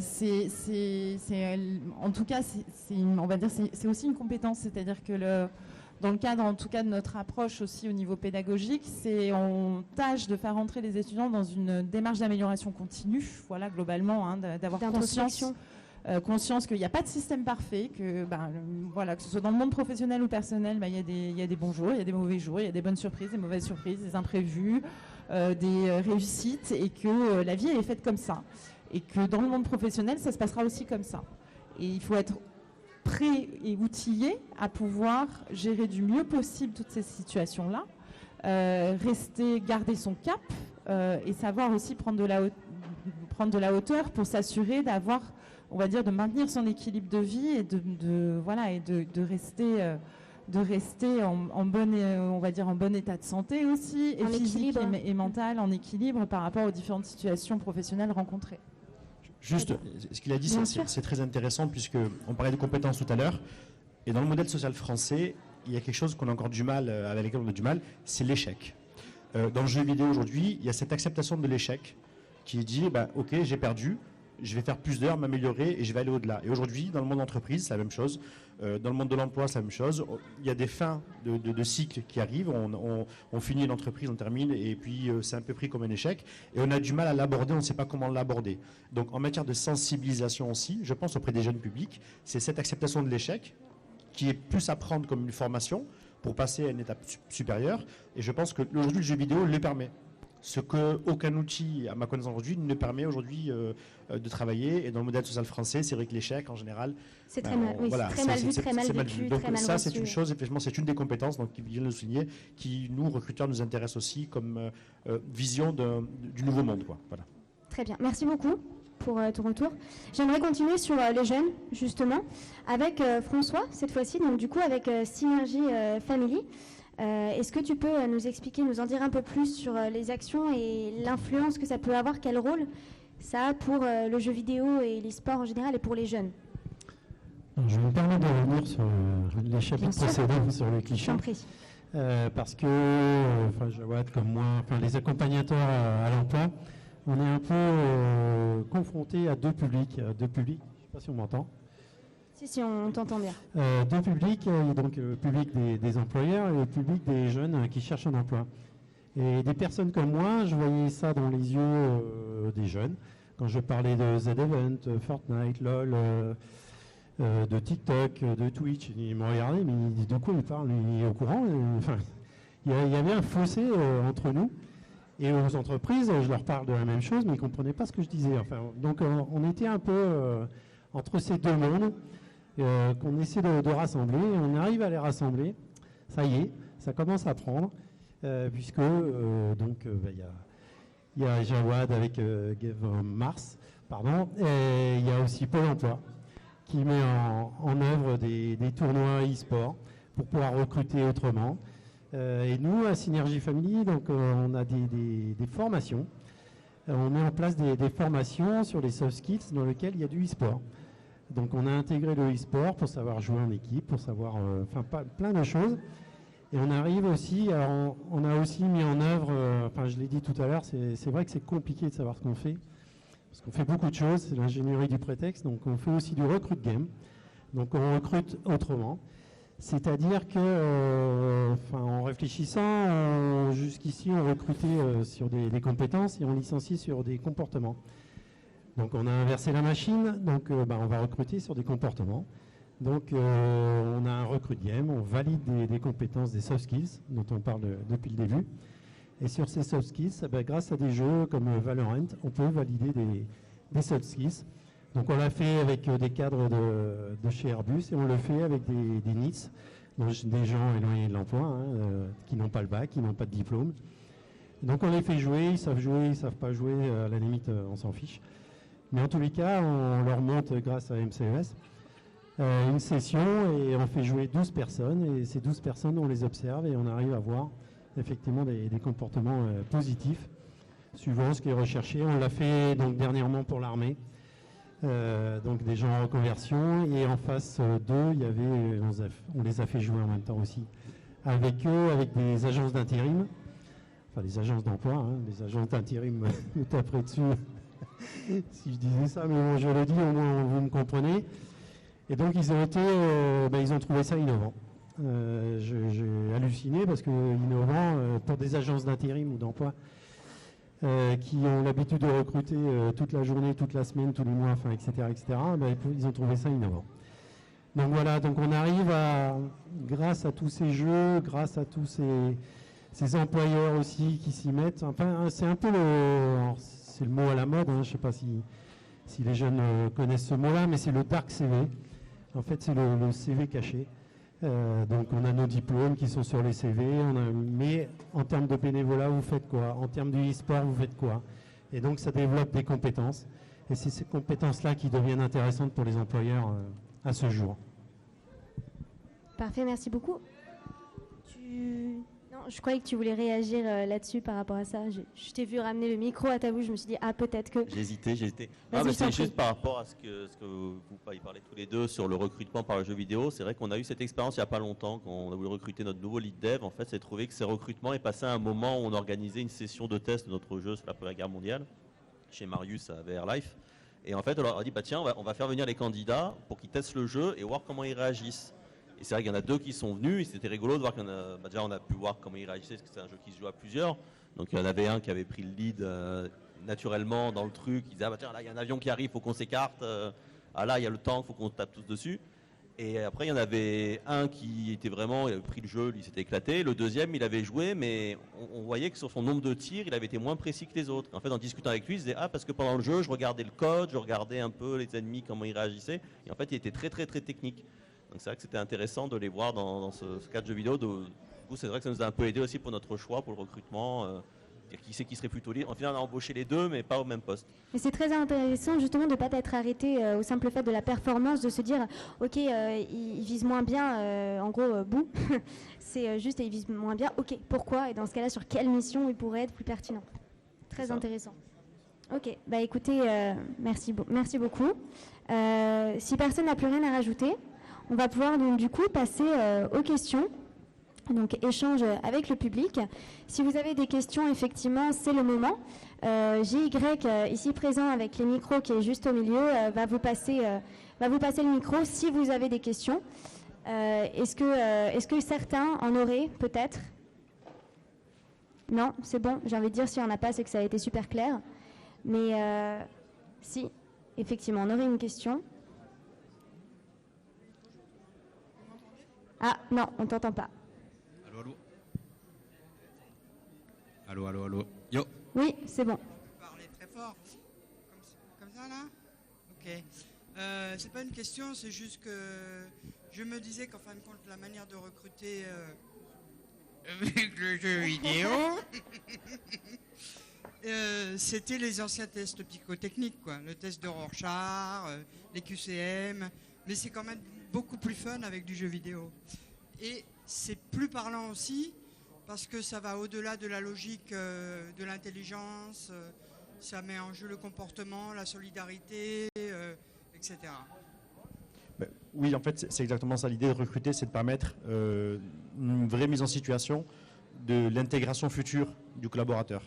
tout cas, c'est aussi une compétence, c'est-à-dire que dans le cadre, en tout cas, de notre approche aussi au niveau pédagogique, on tâche de faire entrer les étudiants dans une démarche d'amélioration continue, voilà, globalement, d'avoir conscience qu'il n'y a pas de système parfait, que ce soit dans le monde professionnel ou personnel, il y a des bons jours, il y a des mauvais jours, il y a des bonnes surprises, des mauvaises surprises, des imprévus, des réussites, et que la vie elle est faite comme ça. Et que dans le monde professionnel, ça se passera aussi comme ça. Et il faut être prêt et outillé à pouvoir gérer du mieux possible toutes ces situations-là, garder son cap et savoir aussi prendre de la hauteur pour s'assurer d'avoir, on va dire, de maintenir son équilibre de vie et de rester en bon état de santé aussi, et physique et mental, en équilibre par rapport aux différentes situations professionnelles rencontrées. Juste, ce qu'il a dit, c'est très intéressant, puisqu'on parlait de compétences tout à l'heure. Et dans le modèle social français, il y a quelque chose qu'on a encore du mal, avec lequel on a du mal, c'est l'échec. Dans le jeu vidéo aujourd'hui, il y a cette acceptation de l'échec qui dit, ok, j'ai perdu, je vais faire plus d'heures, m'améliorer et je vais aller au-delà. Et aujourd'hui, dans le monde de l'entreprise, c'est la même chose. Dans le monde de l'emploi, c'est la même chose. Il y a des fins de cycles qui arrivent. On finit une entreprise, on termine, et puis c'est un peu pris comme un échec. Et on a du mal à l'aborder, on ne sait pas comment l'aborder. Donc en matière de sensibilisation aussi, je pense auprès des jeunes publics, c'est cette acceptation de l'échec qui est plus à prendre comme une formation pour passer à une étape supérieure. Et je pense que aujourd'hui, le jeu vidéo le permet. Ce qu'aucun outil, à ma connaissance aujourd'hui, ne permet aujourd'hui de travailler. Et dans le modèle social français, c'est vrai que l'échec, en général... C'est très mal vu, très mal vécu, donc, très mal ça, reçu. c'est une chose, effectivement, c'est une des compétences, donc, qui vient de le souligner, qui, nous, recruteurs, nous intéresse aussi comme vision du nouveau monde, quoi. Voilà. Très bien. Merci beaucoup pour ton retour. J'aimerais continuer sur les jeunes, justement, avec François, cette fois-ci, donc du coup, avec Synergie Family. Est-ce que tu peux nous expliquer, nous en dire un peu plus sur les actions et l'influence que ça peut avoir, quel rôle ça a pour le jeu vidéo et l'e-sport en général et pour les jeunes? Alors, je vais me permettre de revenir sur les chapitres précédents, sur les clichés. Parce que, Jawad comme moi, les accompagnateurs à l'emploi, on est un peu confrontés à deux publics. Je ne sais pas si on m'entend. Si, on t'entend bien. Deux publics, donc le public des employeurs et le public des jeunes qui cherchent un emploi. Et des personnes comme moi, je voyais ça dans les yeux des jeunes. Quand je parlais de Z-Event, Fortnite, LOL, de TikTok, de Twitch, ils me regardaient, mais de quoi il parle? Il est au courant? Il y avait un fossé entre nous. Et aux entreprises, je leur parle de la même chose, mais ils ne comprenaient pas ce que je disais. Donc on était un peu entre ces deux mondes. Qu'on essaie de rassembler, et on arrive à les rassembler. Ça y est, ça commence à prendre, puisque il y a Jawad avec Game Mars, et il y a aussi Pôle Emploi qui met en œuvre des tournois e-sport pour pouvoir recruter autrement. Et nous, à Synergie Family, donc on a des formations. On met en place des formations sur les soft skills dans lesquelles il y a du e-sport. Donc on a intégré le e-sport pour savoir jouer en équipe, pour savoir, plein de choses. Et on arrive aussi, alors on a aussi mis en œuvre, je l'ai dit tout à l'heure, c'est vrai que c'est compliqué de savoir ce qu'on fait, parce qu'on fait beaucoup de choses, c'est l'ingénierie du prétexte, donc on fait aussi du recrute game, donc on recrute autrement. C'est-à-dire que, en réfléchissant, jusqu'ici on recrutait sur des compétences et on licencie sur des comportements. Donc on a inversé la machine, donc on va recruter sur des comportements. Donc on a un recrute game, on valide des compétences, des soft skills dont on parle depuis le début. Et sur ces soft skills, grâce à des jeux comme Valorant, on peut valider des soft skills. Donc on l'a fait avec des cadres de chez Airbus et on le fait avec des NEETs, donc des gens éloignés de l'emploi, qui n'ont pas le bac, qui n'ont pas de diplôme. Donc on les fait jouer, ils savent pas jouer, à la limite on s'en fiche. Mais en tous les cas, on leur monte grâce à MCES une session et on fait jouer 12 personnes et ces 12 personnes on les observe et on arrive à voir effectivement des comportements positifs suivant ce qui est recherché. On l'a fait donc dernièrement pour l'armée, donc des gens en reconversion et en phase 2 il y avait, on les a fait jouer en même temps aussi avec eux, avec des agences d'intérim, des agences d'emploi, des agences d'intérim me taperaient dessus si je disais ça, mais bon, je le dis, au moins vous me comprenez. Et donc ils ont été, ils ont trouvé ça innovant. J'ai halluciné parce que innovant pour des agences d'intérim ou d'emploi qui ont l'habitude de recruter toute la journée, toute la semaine, tous les mois, etc., ils ont trouvé ça innovant. Donc voilà, donc on arrive à, grâce à tous ces jeux, grâce à tous ces employeurs aussi qui s'y mettent, c'est un peu c'est le mot à la mode, je ne sais pas si les jeunes connaissent ce mot-là, mais c'est le dark CV. En fait, c'est le CV caché. Donc, on a nos diplômes qui sont sur les CV. Mais en termes de bénévolat, vous faites quoi? En termes du e-sport, vous faites quoi? Et donc, ça développe des compétences. Et c'est ces compétences-là qui deviennent intéressantes pour les employeurs à ce jour. Parfait, merci beaucoup. Non, je croyais que tu voulais réagir là-dessus par rapport à ça. Je t'ai vu ramener le micro à ta bouche, je me suis dit, peut-être que... J'ai hésité. Vas-y, C'est juste par rapport à ce que vous parlez tous les deux sur le recrutement par le jeu vidéo. C'est vrai qu'on a eu cette expérience il n'y a pas longtemps, quand on a voulu recruter notre nouveau lead dev. En fait, c'est trouvé que ces recrutements est passé à un moment où on organisait une session de test de notre jeu sur la Première Guerre mondiale, chez Marius à VR Life. Et en fait, on leur a dit, tiens, on va faire venir les candidats pour qu'ils testent le jeu et voir comment ils réagissent. Et c'est vrai qu'il y en a 2 qui sont venus et c'était rigolo de voir qu'on a, déjà on a pu voir comment ils réagissaient parce que c'est un jeu qui se joue à plusieurs. Donc il y en avait un qui avait pris le lead naturellement dans le truc. Il disait tiens, là il y a un avion qui arrive, faut qu'on s'écarte. Là il y a le tank, faut qu'on tape tous dessus. Et après il y en avait un qui était vraiment, il avait pris le jeu, il s'était éclaté. Le deuxième il avait joué, mais on voyait que sur son nombre de tirs il avait été moins précis que les autres. En fait en discutant avec lui il disait parce que pendant le jeu je regardais le code, je regardais un peu les ennemis, comment ils réagissaient. Et en fait il était très très très technique. Donc c'est vrai que c'était intéressant de les voir dans ce cadre de jeu vidéo. Du coup, c'est vrai que ça nous a un peu aidé aussi pour notre choix, pour le recrutement. Qui sait qui serait plutôt libre. En final, on a embauché les 2, mais pas au même poste. Et c'est très intéressant justement de ne pas être arrêté au simple fait de la performance, de se dire, ok, il vise moins bien, en gros, bout. C'est juste, il vise moins bien, ok, pourquoi? Et dans ce cas-là, sur quelle mission il pourrait être plus pertinent? Très intéressant. Ok, écoutez, merci beaucoup. Si personne n'a plus rien à rajouter, on va pouvoir donc du coup passer aux questions, donc échange avec le public. Si vous avez des questions, effectivement, c'est le moment. GY, ici présent avec les micros qui est juste au milieu, va vous passer le micro si vous avez des questions. Est-ce que certains en auraient peut-être? Non, c'est bon, j'ai envie de dire si on n'a pas, c'est que ça a été super clair. Mais si, effectivement, on aurait une question. Ah non, on t'entend pas. Allô. Yo. Oui, c'est bon. Vous parlez très fort. Comme ça là? Ok. C'est pas une question, c'est juste que je me disais qu'en fin de compte, la manière de recruter avec le jeu vidéo, c'était les anciens tests psychotechniques, quoi. Le test de Rorschach, les QCM, mais c'est quand même beaucoup plus fun avec du jeu vidéo. Et c'est plus parlant aussi parce que ça va au-delà de la logique de l'intelligence, ça met en jeu le comportement, la solidarité, etc. Oui, en fait, c'est exactement ça. L'idée de recruter, c'est de permettre une vraie mise en situation de l'intégration future du collaborateur.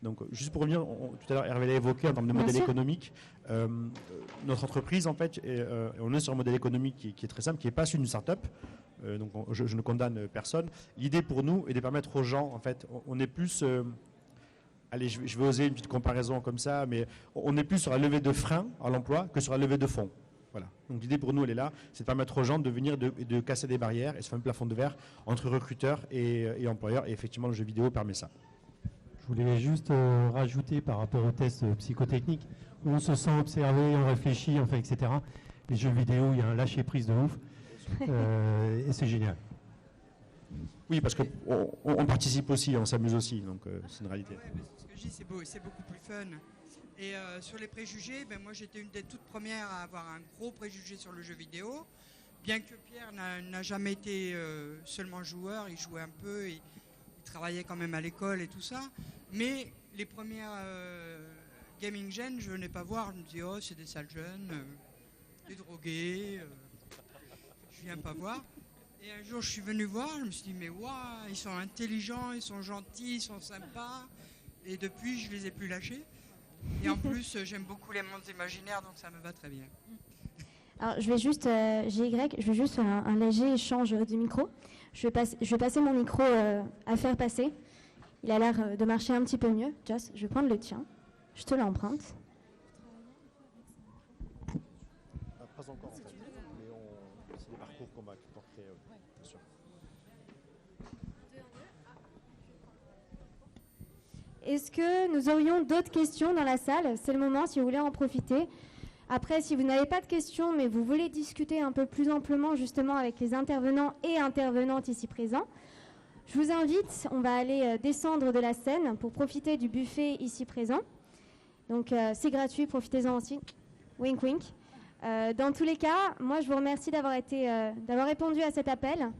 Donc, juste pour revenir, tout à l'heure, Hervé l'a évoqué en termes de modèle économique. Notre entreprise, en fait, on est sur un modèle économique qui est très simple, qui n'est pas celui d'une start-up. Donc, je ne condamne personne. L'idée pour nous est de permettre aux gens, en fait, on est plus... allez, je vais oser une petite comparaison comme ça, mais on est plus sur la levée de frein à l'emploi que sur la levée de fonds. Voilà. Donc l'idée pour nous, elle est là, c'est de permettre aux gens de venir de casser des barrières et se faire un plafond de verre entre recruteurs et employeurs. Et effectivement, le jeu vidéo permet ça. Je voulais juste rajouter par rapport aux tests psychotechniques, où on se sent observé, on réfléchit, enfin, etc. Les jeux vidéo, il y a un lâcher-prise de ouf. Et c'est génial. Oui, parce qu'on participe aussi, on s'amuse aussi, donc c'est une réalité. Ouais, ce que je dis, c'est beaucoup plus fun. Et sur les préjugés, moi j'étais une des toutes premières à avoir un gros préjugé sur le jeu vidéo. Bien que Pierre n'a jamais été seulement joueur, il jouait un peu, il travaillait quand même à l'école et tout ça. Mais les premières gaming gen, je venais pas voir, je me disais oh c'est des sales jeunes, des drogués, je viens pas voir. Et un jour je suis venu voir, je me suis dit mais waouh, ils sont intelligents, ils sont gentils, ils sont sympas. Et depuis je les ai plus lâchés. Et en plus, j'aime beaucoup les mondes imaginaires, donc ça me va très bien. Alors, je vais juste faire un léger échange du micro. Je vais passer mon micro à faire passer. Il a l'air de marcher un petit peu mieux. Joss, je vais prendre le tien. Je te l'emprunte. Pas encore, en fait. Mais c'est des parcours qu'on va créer, bien sûr. Est-ce que nous aurions d'autres questions dans la salle? C'est le moment, si vous voulez en profiter. Après, si vous n'avez pas de questions, mais vous voulez discuter un peu plus amplement justement avec les intervenants et intervenantes ici présents, je vous invite, on va aller descendre de la scène pour profiter du buffet ici présent. Donc c'est gratuit, profitez-en aussi. Wink wink. Dans tous les cas, moi je vous remercie d'avoir répondu à cet appel.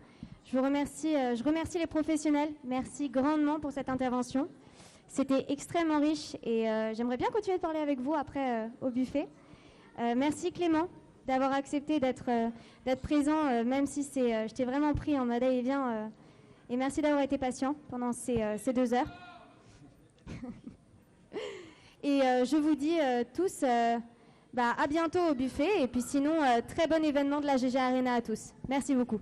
Je remercie les professionnels. Merci grandement pour cette intervention. C'était extrêmement riche et j'aimerais bien continuer de parler avec vous après au buffet. Merci Clément d'avoir accepté d'être présent, même si je t'ai vraiment pris en mode allez viens. Et merci d'avoir été patient pendant ces 2 heures. Et je vous dis tous à bientôt au buffet. Et puis sinon, très bon événement de la GG Arena à tous. Merci beaucoup.